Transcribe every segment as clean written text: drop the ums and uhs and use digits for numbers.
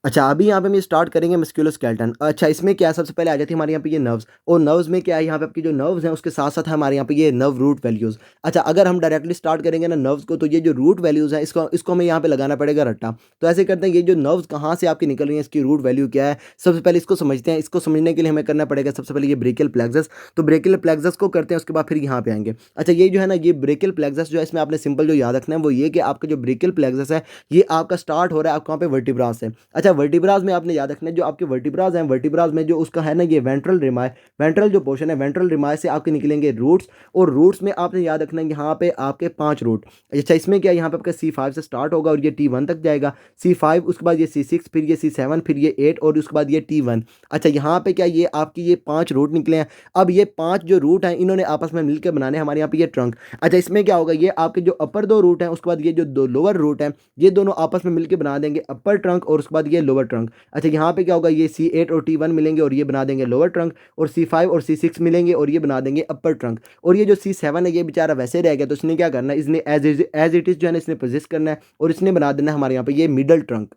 अच्छा, अभी यहाँ पे हम ये स्टार्ट करेंगे मस्कुलोस्केलेटन। अच्छा, इसमें क्या है, सबसे पहले आ जाती है हमारे यहाँ पे ये नर्व्स, और नर्व्स में क्या है, यहाँ पे आपकी जो नर्व्स हैं उसके साथ-साथ हमारे यहाँ पे ये नर्व रूट वैल्यूज़। अच्छा, अगर हम डायरेक्टली स्टार्ट करेंगे ना नर्व्स को, तो ये जो रूट वैल्यूज़ हैं इसको इसको हमें यहाँ पे लगाना पड़ेगा रट्टा। तो ऐसे करते हैं, ये जो नर्व्स कहाँ से आपकी निकल रही हैं, इसकी रूट वैल्यू क्या है, सबसे पहले इसको समझते हैं। इसको समझने के लिए हमें करना पड़ेगा सबसे पहले ये ब्रेकियल प्लेक्सस। तो ब्रेकियल प्लेक्सस को करते हैं, उसके बाद फिर यहाँ पे आएँगे। अच्छा, ये जो है ना, ये ब्रेकियल प्लेक्सस जो है, इसमें आपने सिंपल जो याद रखना है वो ये कि आपका जो ब्रेकियल प्लेक्सस है, ये आपका स्टार्ट हो रहा है आपका वहाँ पे वर्टिब्रा से। अच्छा, वर्टिब्रास में आपने याद रखना है, जो आपके वर्टिब्रास हैं, वर्टिब्रास में जो उसका है ना ये वेंट्रल रिमाय, वेंट्रल जो पोर्शन है, वेंट्रल रिमाय से आपके निकलेंगे रूट्स, और रूट्स में आपने याद रखना है यहाँ पे आपके 5 रूट। अच्छा, इसमें क्या है, यहाँ पे आपका C5 से स्टार्ट होगा और ये T1 तक जाएगा। C5, उसके बाद ये C6, फिर ये C7, फिर ये 8 और उसके बाद ये T1। अच्छा, यहाँ पे क्या ये आपकी ये 5 रूट निकले हैं। अब ये 5 जो रूट हैं इन्होंने आपस में मिलकर बनाने हमारे यहाँ पे ये ट्रंक। अच्छा, इसमें क्या होगा, ये आपके जो अपर 2 रूट हैं, उसके बाद ये जो 2 लोअर रूट हैं, ये दोनों आपस में मिलके बना देंगे अपर ट्रंक, और उसके बाद ये लोअर ट्रंक। अच्छा, यहाँ पे क्या होगा, ये C8 और T1 मिलेंगे और ये बना देंगे लोअर ट्रंक, और C5 और C6 मिलेंगे और ये बना देंगे अपर ट्रंक। और ये जो C7 है ये बेचारा वैसे रह गया, तो इसने क्या करना है, इसने एज इट इज़ जो है ना इसने पोजेस करना है, और इसने बना देना है हमारे यहाँ पे ये मिडल ट्रंक।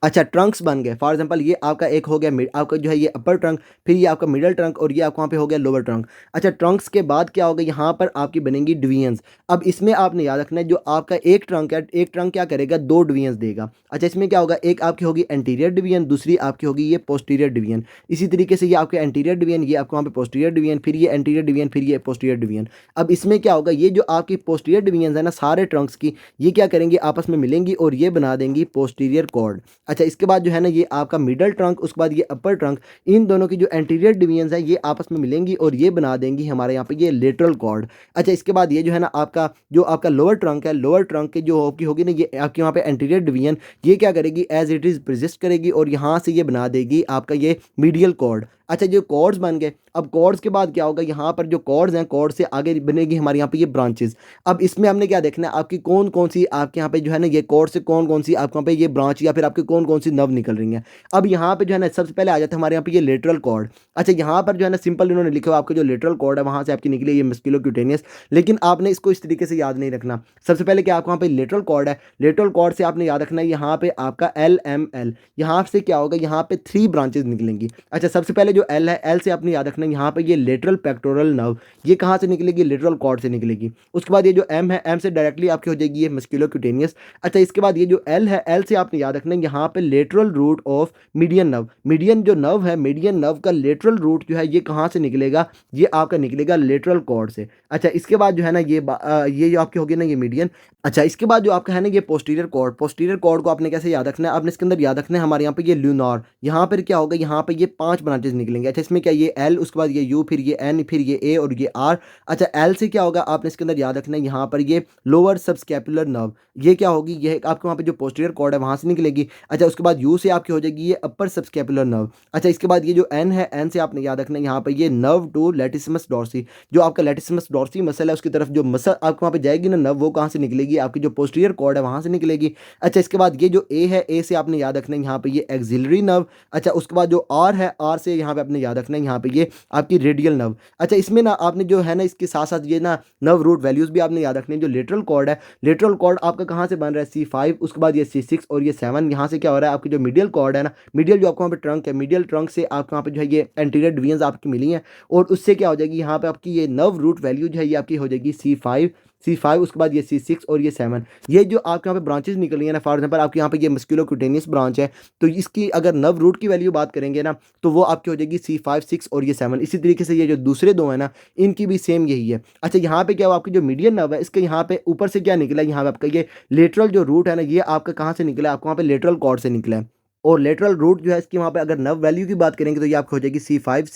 अच्छा, ट्रंक्स बन गए। फॉर एग्जांपल ये आपका एक हो गया आपका जो है ये अपर ट्रंक, फिर ये आपका मिडल ट्रंक, और ये आपका वहाँ पे हो गया लोअर ट्रंक। अच्छा, ट्रंक्स के बाद क्या होगा, यहाँ पर आपकी बनेंगी डिवीजन्स। अब इसमें आपने याद रखना है, जो आपका एक ट्रंक है, एक ट्रंक क्या करेगा, 2 डिवीजन्स देगा। अच्छा, इसमें क्या होगा, एक आपकी होगी एंटीरियर डिवीजन, दूसरी आपकी होगी ये पोस्टीरियर डिवीजन। इसी तरीके से ये आपके एंटीरियर डिवीजन, ये आपको वहाँ पे पोस्टीरियर डिवीजन, फिर ये एंटीरियर डिवीजन, फिर ये पोस्टीरियर डिवीजन। अब इसमें क्या होगा, ये जो आपकी पोस्टीरियर डिवीजन है ना सारे ट्रंक्स की, ये क्या करेंगी, आपस में मिलेंगी और ये बना देंगी पोस्टीरियर कॉर्ड। अच्छा, इसके बाद जो है ना ये आपका मिडल ट्रंक, उसके बाद ये अपर ट्रंक, इन दोनों की जो एंटीरियर डिवीजन है ये आपस में मिलेंगी और ये बना देंगी हमारे यहाँ पे ये लेटरल कॉर्ड। अच्छा, इसके बाद ये जो है ना आपका जो आपका लोअर ट्रंक है, लोअर ट्रंक की जो होगी होगी ना ये आपके यहाँ पे एंटीरियर डिवीजन, ये क्या करेगी, एज इट इज़ प्रेजिस्ट करेगी और यहाँ से ये बना देगी आपका ये मीडियल कॉर्ड। अच्छा, जो कॉर्ड्स बन गए, अब कॉर्ड्स के बाद क्या होगा, यहाँ पर जो कॉर्ड्स हैं, कॉर्ड से आगे बनेगी हमारे यहाँ पे ये ब्रांचेस। अब इसमें हमने क्या देखना है, आपकी कौन कौन सी आपके यहाँ पे जो है ना ये कॉर्ड से कौन कौन सी आपके यहाँ पे ये ब्रांच या फिर आपकी कौन कौन सी नर्व निकल रही हैं। अब यहाँ पे जो है ना सबसे पहले आ जाता है हमारे यहाँ पे ये लेटरल कॉर्ड। अच्छा, यहाँ पर जो है ना सिंपल इन्होंने लिखा हुआ आपका जो लेटरल कॉर्ड है वहाँ से आपकी निकली ये मस्कुलोक्यूटेनियस, लेकिन आपने इसको इस तरीके से याद नहीं रखना। सबसे पहले क्या आपको वहाँ पे लेटरल कॉर्ड है, लेटरल कॉर्ड से आपने याद रखना है यहाँ पे आपका LML, यहाँ से क्या होगा, यहाँ पे 3 ब्रांचेज निकलेंगी। अच्छा, सबसे पहले जो L है, L से आपने याद रखना है यहाँ पे ये लेटरल पेक्टोरल नर्व, ये कहाँ से निकलेगी, लेटरल कॉर्ड से निकलेगी। उसके बाद ये जो M है, M से डायरेक्टली आपकी हो जाएगी ये मस्कुलोक्यूटेनियस। अच्छा, इसके बाद ये जो L है, L से आपने याद रखना है यहाँ पे lateral root of median nerve, median जो नर्व है, मीडियन नर्व का लेटरल रूट जो है ये कहाँ से निकलेगा, ये आपका निकलेगा लेटरल कॉर्ड से। अच्छा, इसके बाद जो है ना ये जो आपकी होगी ना ये मीडियन। अच्छा, इसके बाद जो आपका है ना ये पोस्टीरियर कॉर्ड, पोस्टीरियर कॉर्ड को आपने कैसे याद रखना है, आपने इसके अंदर याद रखना है हमारे यहाँ पे ये ल्यूनार, यहाँ पर क्या होगा, यहाँ पे ये 5 ब्रांचेज निकलेंगे। अच्छा, इसमें क्या ये L, उसके बाद ये U, फिर ये N, फिर ये A और ये R। अच्छा, L से क्या होगा, आपने इसके अंदर याद रखना है यहाँ पर ये लोअर सबस्कैपुलर नर्व, ये क्या होगी, ये आपके वहाँ पे जो पोस्टीरियर कॉर्ड है वहाँ से निकलेगी। अच्छा, उसके बाद U से आपकी हो जाएगी ये अपर सबस्कैपुलर नर्व। अच्छा, इसके बाद ये जो N है, N से आपने याद रखना है यहाँ पर ये नर्व टू लैटिसिमस डॉर्सी, जो आपका लैटिसिमस डॉर्सी मसल है उसकी तरफ जो मसल आपको वहाँ पे जाएगी ना नर्व, वो कहाँ से निकलेगी, आपकी जो पोस्टीरियर कॉर्ड है वहाँ से निकलेगी। अच्छा, इसके बाद ये जो A है, A से आपने याद रखना है यहाँ पे ये एक्सिलरी नर्व। अच्छा, उसके बाद जो R है, R से यहाँ पे आपने याद रखना है यहाँ पे ये आपकी रेडियल नर्व। अच्छा, इसमें ना आपने जो है ना इसके साथ साथ ये ना नर्व रूट वैल्यूज़ भी आपने याद रखने हैं। जो लेटरल कॉर्ड है, लेटरल कॉर्ड आपका कहाँ से बन रहा है, C5, उसके बाद ये C6 और ये 7, यहाँ से क्या हो रहा है, आपकी जो मीडियल कॉर्ड है ना, मीडियल जो आपको वहाँ पे ट्रंक है, मीडियल ट्रंक से आपको वहाँ पे जो है ये एंटीरियर डिवीजन आपकी मिली हैं, और उससे क्या हो जाएगी, यहाँ पे आपकी ये नर्व रूट वैल्यू जो है ये आपकी हो जाएगी C5, उसके बाद ये C6 और ये 7। ये जो आपके यहाँ पे ब्रांचेस निकली है ना, फॉर एग्जांपल आपके यहाँ पे ये मस्कुलोक्यूटेनियस ब्रांच है, तो इसकी अगर नर्व रूट की वैल्यू बात करेंगे ना, तो वो आपकी हो जाएगी C5, 6 और ये 7। इसी तरीके से ये जो दूसरे 2 है ना, इनकी भी सेम यही है। अच्छा, यहाँ पे क्या हुआ, आपकी जो मीडियन नर्व है इसके यहाँ पे ऊपर से क्या निकला है, यहाँ पे आपका ये लेटरल जो रूट है ना, ये आपका कहाँ से निकला है, आपको वहाँ पे लेटरल कॉर्ड से निकला है। और लेटरल रूट जो है इसकी वहाँ पे अगर नर्व वैल्यू की बात करेंगे तो ये आपको हो जाएगी C5,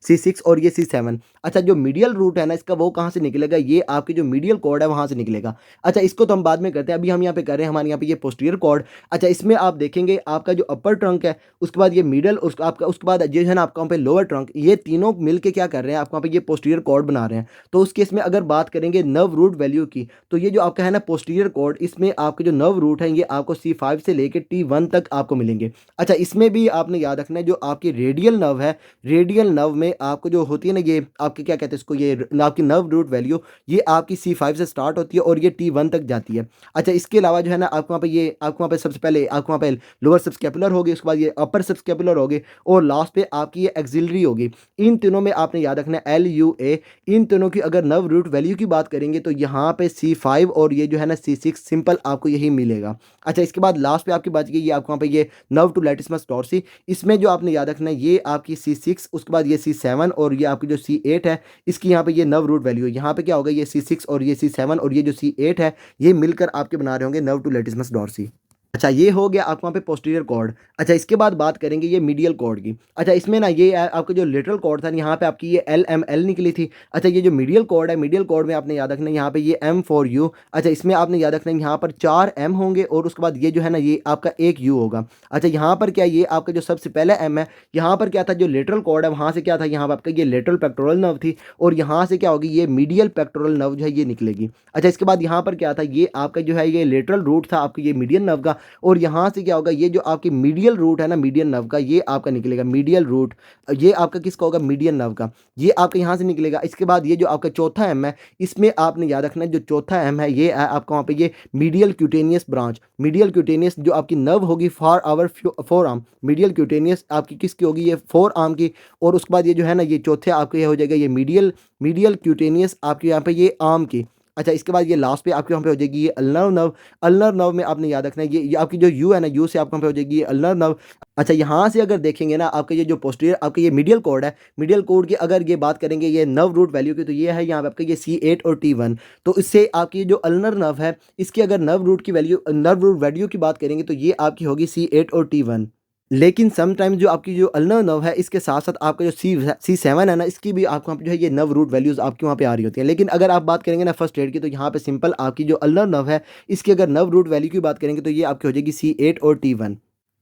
C6 और ये C7। अच्छा, जो मीडियल रूट है ना इसका, वो कहाँ से निकलेगा, ये आपकी जो मीडियल कॉर्ड है वहाँ से निकलेगा। अच्छा, इसको तो हम बाद में करते हैं, अभी हम यहाँ पे कर रहे हैं हमारे यहाँ पे ये पोस्टीरियर कॉर्ड। अच्छा, इसमें आप देखेंगे आपका जो अपर ट्रंक है, उसके बाद ये मिडल, उसके बाद जो है ना आपका वहाँ पे लोअर ट्रंक, ये तीनों मिलके क्या कर रहे हैं, आपको वहाँ पे ये पोस्टीरियर कॉर्ड बना रहे हैं। तो उस केस में अगर बात करेंगे नर्व रूट वैल्यू की, तो ये जो आपका है ना पोस्टीरियर कॉर्ड, इसमें आपके जो नर्व रूट है ये आपको C5 से लेकर T1 तक आपको मिलेंगे। मिलेंगे। अच्छा, इसमें भी आपने याद रखना है जो आपकी रेडियल नर्व है, रेडियल नर्व में आपको जो होती है ना, ये आपकी क्या कहते हैं इसको, ये आपकी नर्व रूट वैल्यू, ये आपकी C5 से स्टार्ट होती है और ये T1 तक जाती है। अच्छा, इसके अलावा जो है ना आपको वहाँ पे ये आपको वहाँ पे सबसे पहले आपको वहाँ पे लोअर सबस्कैपुलर होगी, उसके बाद ये अपर सबस्कैपुलर होगी और लास्ट पे आपकी ये एक्सिलरी होगी। इन तीनों में आपने याद रखना है LUA। इन तीनों की अगर नर्व रूट वैल्यू की बात करेंगे तो यहाँ पे C5 और ये जो है ना C6 सिंपल आपको यही मिलेगा। अच्छा, इसके बाद लास्ट पे आपकी बच गई ये आपको वहाँ पे ये नर्व टू लैटिसमस डॉर्सी। इसमें जो आपने याद रखना है ये आपकी C6, उसके बाद ये C7 और ये आपकी जो C8 है, इसकी यहाँ पे ये नर्व रूट वैल्यू है। यहाँ पे क्या होगा, ये C6 और ये C7 और ये जो C8 है, ये मिलकर आपके बना रहे होंगे नर्व टू लैटिसमस डॉर्सी। अच्छा, ये हो गया आपको वहाँ पे पोस्टीरियर कॉर्ड। अच्छा, इसके बाद बात करेंगे ये मीडियल कॉर्ड की। अच्छा, इसमें ना ये आपका जो लेटरल कॉर्ड था, यहाँ पे आपकी ये LML निकली थी। अच्छा, ये जो मीडियल कॉर्ड है, मीडियल कॉर्ड में आपने याद रखना है यहाँ पे ये M फॉर यू। अच्छा, इसमें आपने याद रखना है यहाँ पर 4 M होंगे और उसके बाद ये जो है ना ये आपका 1 U होगा। अच्छा, यहाँ पर क्या, ये आपका जो सबसे पहला M है, यहाँ पर क्या था, जो लेटरल कॉर्ड है वहाँ से क्या था, यहाँ पर आपका ये लेटरल पेक्टोरल नर्व थी और यहाँ से क्या होगी, ये मीडियल पेक्टोरल नर्व जो है ये निकलेगी। अच्छा, इसके बाद यहाँ पर क्या था, ये आपका जो है ये लेटरल रूट था आपका ये मीडियन नर्व का और यहाँ से क्या होगा, ये जो आपकी मीडियल रूट है ना मीडियन नर्व का, ये आपका निकलेगा मीडियल रूट। ये आपका किसका होगा, मीडियन नर्व का, ये आपका यहाँ से निकलेगा। इसके बाद ये जो आपका चौथा एम है, इसमें आपने याद रखना है जो चौथा एम है ये है आपका वहाँ पे ये medial cutaneous branch. Medial cutaneous जो आपकी नर्व होगी for our forearm, medial cutaneous आपकी किसकी होगी, ये फोर आर्म की। और उसके बाद ये जो है ना ये चौथे आपके ये हो जाएगा ये मीडियल मीडियल क्यूटेनियस आपके यहाँ पे ये आर्म की। अच्छा, इसके बाद ये लास्ट पे आपके वहाँ पे हो जाएगी ये अल्नर नर्व। अल्नर नर्व में आपने याद रखना है ये आपकी जो यू है ना, यू से आपके वहाँ पे हो जाएगी ये अल्नर नर्व। अच्छा, यहाँ से अगर देखेंगे ना आपका ये जो पोस्टीरियर आपका ये मीडियल कॉर्ड है, मीडियल कॉर्ड की अगर ये बात करेंगे ये नर्व रूट वैल्यू की, तो ये है यहाँ पे आपका ये C8 और T1। तो इससे आपकी जो अल्नर नर्व है, इसकी अगर नर्व रूट की वैल्यू, नर्व रूट वैल्यू की बात करेंगे तो ये आपकी होगी C8 और T1। लेकिन समटाइम्स जो आपकी जो अल्नर नर्व है, इसके साथ साथ आपका जो C7 है ना, इसकी भी आपको वहाँ पे जो है ये नर्व रूट वैल्यूज़ आपके वहाँ पे आ रही होती हैं। लेकिन अगर आप बात करेंगे ना फर्स्ट एड की, तो यहाँ पे सिंपल आपकी जो अल्नर नर्व है, इसकी अगर नर्व रूट वैल्यू की बात करेंगे तो ये आपकी हो जाएगी C8 और T1।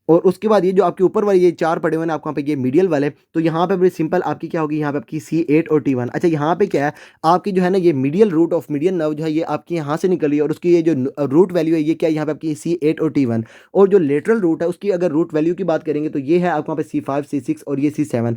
और उसके बाद ये जो आपके ऊपर वाले ये 4 पड़े हुए हैं आपको वहाँ पे ये मीडियल वाले, तो यहाँ पे बड़ी सिंपल आपकी क्या होगी, यहाँ पे आपकी C8 और T1। अच्छा, यहाँ पे क्या है, आपकी जो है ना ये medial root of median nerve जो है ये आपकी यहाँ से निकल रही है और उसकी ये जो रूट वैल्यू है ये क्या है, यहाँ पे आपकी C8 और T1। और जो लेटरल रूट है उसकी अगर रूट वैल्यू की बात करेंगे तो ये है आपको वहाँ पे C5 C6 और ये C7।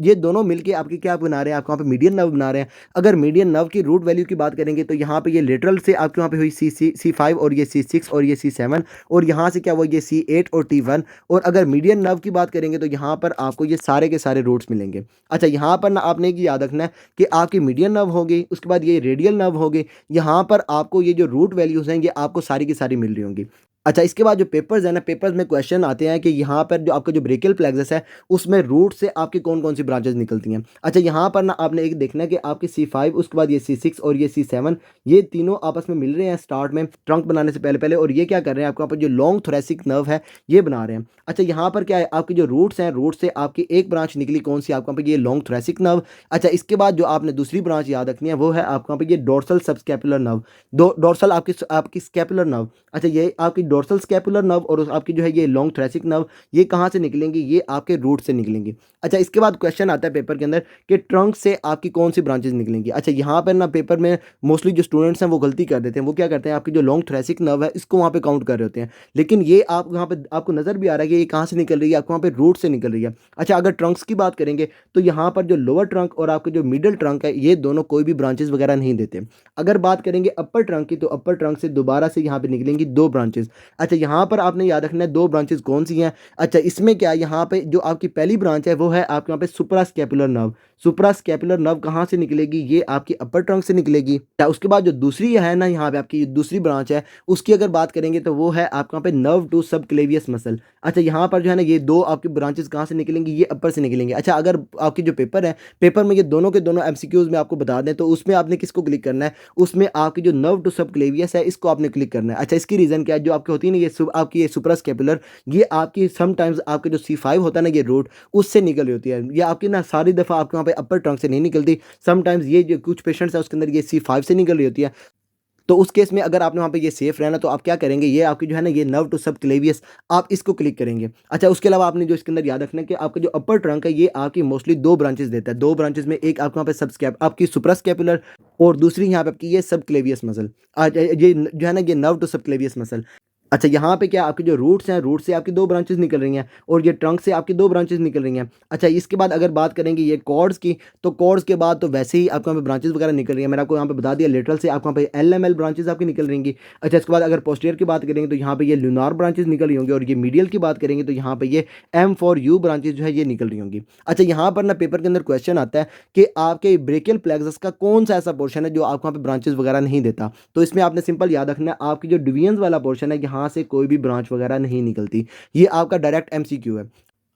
ये दोनों मिलके आपकी क्या बना रहे हैं, आपको वहाँ पे मीडियन नर्व बना रहे हैं। अगर मीडियन नर्व की रूट वैल्यू की बात करेंगे तो यहाँ पे ये लेटरल से आपके वहाँ पे हुई C5 और ये C6 और ये C7 और यहाँ से क्या हुआ ये C8 और T1। और अगर मीडियन नर्व की बात करेंगे तो यहाँ पर आपको ये सारे के सारे रूट्स मिलेंगे। अच्छा, यहाँ पर ना आपने एक याद रखना है कि आपकी मीडियन नर्व होगी, उसके बाद ये रेडियल नर्व होगी, यहाँ पर आपको ये जो रूट वैल्यूज़ हैं ये आपको सारी की सारी मिल रही होंगी। अच्छा, इसके बाद जो पेपर्स है ना, पेपर्स में क्वेश्चन आते हैं कि यहाँ पर जो आपका जो ब्रेकियल प्लेक्सस है उसमें रूट से आपकी कौन कौन सी ब्रांचेस निकलती हैं। अच्छा, यहाँ पर ना आपने एक देखना है कि आपकी C5 उसके बाद ये C6 और ये C7 ये तीनों आपस में मिल रहे हैं स्टार्ट में ट्रंक बनाने से पहले पहले, और ये क्या कर रहे हैं, आपको यहाँ पर जो लॉन्ग थोरेसिक नर्व है ये बना रहे हैं। अच्छा, यहाँ पर क्या है, आपकी जो रूट्स हैं, रूट से आपकी एक ब्रांच निकली कौन सी, आपको यहाँ पर ये लॉन्ग थोरेसिक नर्व। अच्छा, इसके बाद जो आपने दूसरी ब्रांच याद रखनी है वो है आपको यहाँ पर ये डोर्सल सबस्कैपुलर नर्व। डोर्सल आपकी स्कैपुलर नर्व। अच्छा, ये आपकी डोर्सल स्कैपुलर नर्व और आपकी जो है ये लॉन्ग थोरेसिक नर्व ये कहाँ से निकलेंगी, ये आपके रूट से निकलेंगी। अच्छा, इसके बाद क्वेश्चन आता है पेपर के अंदर कि ट्रंक से आपकी कौन सी ब्रांचेस निकलेंगी। अच्छा, यहाँ पर ना पेपर में मोस्टली जो स्टूडेंट्स हैं वो गलती कर देते हैं, वो क्या करते हैं, आपकी जो लॉन्ग थोरेसिक नर्व है इसको वहाँ पे काउंट कर रहे होते हैं, लेकिन ये आप यहाँ पे आपको नज़र भी आ रहा है कि ये कहाँ से निकल रही है, आपको वहाँ पे रूट से निकल रही है। अच्छा, अगर ट्रंक्स की बात करेंगे तो यहाँ पर जो लोअर ट्रंक और आपके जो मिडिल ट्रंक है ये दोनों कोई भी ब्रांचेस वगैरह नहीं देते। अगर बात करेंगे अपर ट्रंक की, तो अपर ट्रंक से दोबारा से यहाँ पे निकलेंगी 2 ब्रांचेस। अच्छा, यहाँ पर आपने याद रखना है 2 ब्रांचेस कौन सी हैं। अच्छा, इसमें क्या है, यहाँ पे जो आपकी पहली ब्रांच है वो है आपके यहाँ पे सुप्रास्कैपुलर नर्व। सुप्रास्कैपुलर नर्व कहाँ से निकलेगी, ये आपकी अपर ट्रंक से निकलेगी। या उसके बाद जो दूसरी है ना, यहाँ पे आपकी दूसरी ब्रांच है उसकी अगर बात करेंगे तो वो है आपके यहाँ पे नर्व टू सबक्लेवियस मसल। अच्छा, यहाँ पर जो है ना ये 2 आपकी ब्रांचेस कहाँ से निकलेंगी, ये अपर से निकलेंगे। अच्छा, अगर आपकी जो पेपर है, पेपर में ये दोनों के दोनों MCQs में आपको बता दें तो उसमें आपने किसको क्लिक करना है, उसमें आपकी जो नर्व टू सबक्लेवियस है इसको आपने क्लिक करना है। अच्छा, इसकी रीज़न क्या है, जो आपकी होती है ना ये आपकी ये सुप्रास्कैपुलर, ये आपकी समटाइम्स आपके जो C5 होता है ना ये रूट उससे निकल रही होती है। ये आपकी ना सारी दफ़ा आपके वहाँ पे अपर ट्रंक से नहीं निकलती, समटाइम्स ये जो कुछ पेशेंट्स है उसके अंदर ये C5 से निकल रही होती है। तो उस केस में अगर आपने वहाँ पे ये सेफ रहना तो आप क्या करेंगे, ये आपकी जो है ना ये नर्व टू सबक्लेवियस आप इसको क्लिक करेंगे। अच्छा, उसके अलावा आपने जो इसके अंदर याद रखना है कि आपका जो अपर ट्रंक है ये आपकी मोस्टली 2 ब्रांचेस देता है। 2 ब्रांचेस में एक आपके वहाँ पे आपकी सुप्रास्कैपुलर और दूसरी यहाँ पे आपकी ये सबक्लेवियस मसल। आज ये जो है ना ये नर्व टू सबक्लेवियस मसल। अच्छा, यहाँ पे क्या आपके जो रूट्स हैं, रूट से आपकी 2 ब्रांचेज़ निकल रही हैं और ये ट्रंक से आपकी 2 ब्रांचेज़ निकल रही हैं। अच्छा, इसके बाद अगर बात करेंगे ये कॉर्ड्स की, तो कॉर्ड्स के बाद तो वैसे ही आपको यहाँ पे ब्रांचेज़ वगैरह निकल रही हैं। मैंने आपको यहाँ पे बता दिया लेटरल से आपको यहाँ पे एल-एम-एल ब्रांचेज़ आपकी निकल रहेंगी। अच्छा, इसके बाद अगर पोस्टीरियर की बात करेंगे तो यहाँ पे ये ल्यूनार ब्रांचेज़ निकल रही होंगी और ये मीडियल की बात करेंगे तो यहाँ पे ये एम फॉर यू ब्रांचेज़ जो है ये निकल रही होंगी। अच्छा, यहाँ पर ना पेपर के अंदर क्वेश्चन आता है कि आपके ब्रेकियल प्लेक्सस का कौन-सा ऐसा पोर्शन है जो आपको वहाँ पे ब्रांचेज़ वगैरह नहीं देता? तो इसमें आपने सिंपल याद रखना है आपकी जो डिवीजन्स वाला पोर्शन है यहाँ से कोई भी ब्रांच वगैरह नहीं निकलती। ये आपका डायरेक्ट एमसीक्यू है।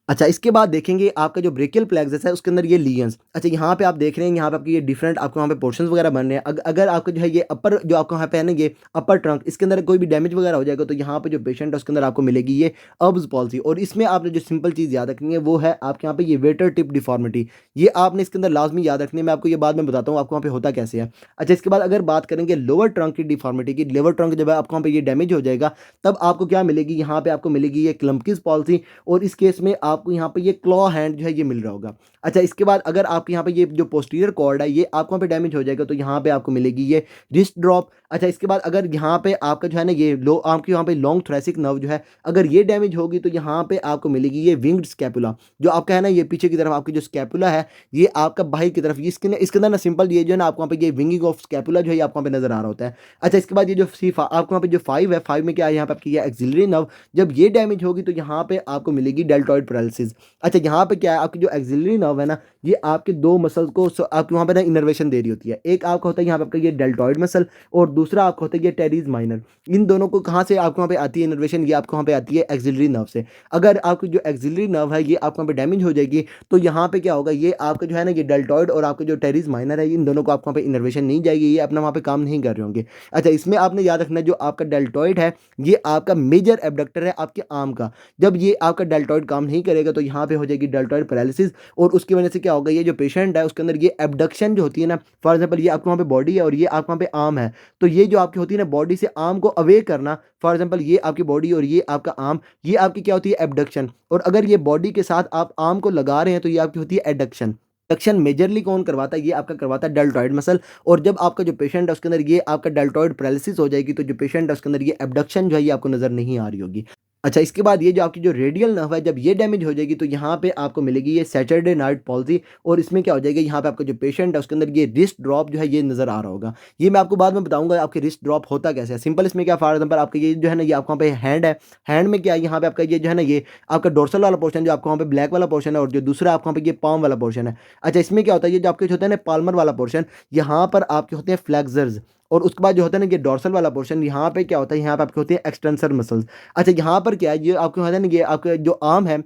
अच्छा, इसके बाद देखेंगे आपका जो ब्रेकियल प्लेक्सस है उसके अंदर ये लीजन्स। अच्छा, यहाँ पे आप देख रहे हैं यहाँ पे आपके ये डिफरेंट आपको वहाँ पे पोर्शंस वगैरह बन रहे हैं। अगर आपका जो है ये अपर जो आपको वहाँ पे है ना ये अपर ट्रंक इसके अंदर कोई भी डैमेज वगैरह हो जाएगा तो यहाँ पे जो पेशेंट है उसके अंदर आपको मिलेगी ये अब्स पॉल्सी और इसमें आपने जो सिंपल चीज़ याद रखनी है वो है आपके यहाँ पे ये वेटर टिप डिफॉर्मिटी। ये आपने इसके अंदर लाजमी याद रखनी है। मैं आपको ये बाद में बताता हूँ आपको वहाँ पे होता कैसे है। अच्छा, इसके बाद अगर बात करेंगे लोअर ट्रंक की डिफॉर्मिटी की, लोअर ट्रंक जब आपको वहाँ पे ये डैमेज हो जाएगा तब आपको क्या मिलेगी, यहाँ पे आपको मिलेगी ये क्लम्पकीज पॉल्सी और इस केस में आपको यहाँ पे ये क्लॉ हैंड जो है ये मिल रहा होगा। अच्छा, इसके बाद अगर आपके यहाँ पे ये जो पोस्टीरियर कॉर्ड है ये आपको वहाँ पे डैमेज हो जाएगा तो यहाँ पे आपको मिलेगी ये रिस्ट ड्रॉप। अच्छा, इसके बाद अगर यहाँ पे आपका जो है ना ये लो आपके यहाँ पे लॉन्ग थोरैसिक नर्व जो है अगर ये डैमेज होगी तो यहाँ पे आपको मिलेगी ये विंग्ड स्कैपुला। जो आपका है ना ये पीछे की तरफ आपकी जो स्कैपुला है ये आपका बाहर की तरफ इसके अंदर ना सिंपल ये जो है ना आपको वहाँ पे ये विंगिंग ऑफ स्कैपुला जो है ये आपको वहाँ पे नजर आ रहा होता है। अच्छा, इसके बाद ये जो आपको वहाँ पे जो 5 है 5 में क्या है यहाँ पे आपकी ये एक्सिलरी नर्व जब ये डैमेज होगी तो यहाँ पे आपको मिलेगी डेल्टॉइड पैरालिसिस। अच्छा, यहाँ पे क्या है आपकी जो एक्सिलरी नर्व है ना ये आपके 2 मसल्स को आपके वहाँ पे ना इनर्वेशन दे रही होती है। एक आपका होता है यहाँ पे आपका ये डेल्टॉइड मसल और दूसरा आपका होता है ये टेरीज माइनर। इन दोनों को कहाँ से आपको वहाँ पे आती है इनर्वेशन, ये आपको वहाँ पे आती है एक्सिलरी नर्व से। अगर आपकी जो एक्सिलरी नर्व है ये आपको वहाँ पे डैमेज हो जाएगी तो यहाँ पे क्या होगा, ये आपका जो है ना ये डेल्टॉइड और आपके जो टेरीज माइनर है इन दोनों को आपको वहाँ पे इनर्वेशन नहीं जाएगी, ये अपना वहाँ पे काम नहीं कर रहे होंगे। अच्छा, इसमें आपने याद रखना है जो आपका डेल्टॉइड है ये आपका मेजर एबडक्टर है आपके आर्म का। जब ये आपका डेल्टॉइड काम नहीं करेगा तो यहाँ पे हो जाएगी डेल्टॉइड पैरालिसिस और उसकी वजह से क्या होगा, ये जो पेशेंट है उसके अंदर ये एबडक्शन जो होती है ना, फॉर एग्जांपल ये आपको वहाँ पे बॉडी है और ये आपको वहाँ पे आर्म है, तो ये जो आपकी होती है ना बॉडी से आर्म को अवे करना, फॉर एग्जांपल ये आपकी बॉडी और ये आपका आर्म, ये आपकी क्या होती है एबडक्शन। और अगर ये बॉडी के साथ आप आर्म को लगा रहे हैं तो ये आपकी होती है एडक्शन। एडक्शन मेजरली कौन करवाता है, ये आपका करवाता है डेल्टॉइड मसल। और जब आपका जो पेशेंट है उसके अंदर ये आपका डेल्टॉइड पैरालिसिस हो जाएगी तो जो पेशेंट है उसके अंदर ये एबडक्शन जो है ये आपको नजर नहीं आ रही होगी। अच्छा, इसके बाद ये जो आपकी जो रेडियल नर्व है जब ये डैमेज हो जाएगी तो यहाँ पे आपको मिलेगी ये सैटरडे नाइट पॉल्सी और इसमें क्या हो जाएगा, यहाँ पे आपका जो पेशेंट है उसके अंदर ये रिस्ट ड्रॉप जो है ये नजर आ रहा होगा। ये मैं आपको बाद में बताऊंगा आपके रिस्ट ड्रॉप होता कैसे है। सिंपल इसमें क्या, फॉर एग्जांपल आपका ये जो है ना ये आपको वहाँ पे हैंड है, हैंड में क्या है यहाँ पे आपका ये जो है ना ये आपका डोर्सल वाला पोर्शन जो आपको वहाँ पे ब्लैक वाला पोर्शन है और जो दूसरा आपको वहाँ पे ये पाम वाला पोर्शन है। अच्छा, इसमें क्या होता है ये जो आपके होता है ना पाल्मर वाला पोर्शन, यहाँ पर आपके होते हैं फ्लैक्सर्स और उसके बाद जो होता है ना ये डोर्सल वाला पोर्शन, यहाँ पे क्या होता है यहाँ पे आपके होते हैं एक्सटेंसर मसल्स। अच्छा, यहाँ पर क्या है ये आपको होता है ना ये आपका जो आर्म है,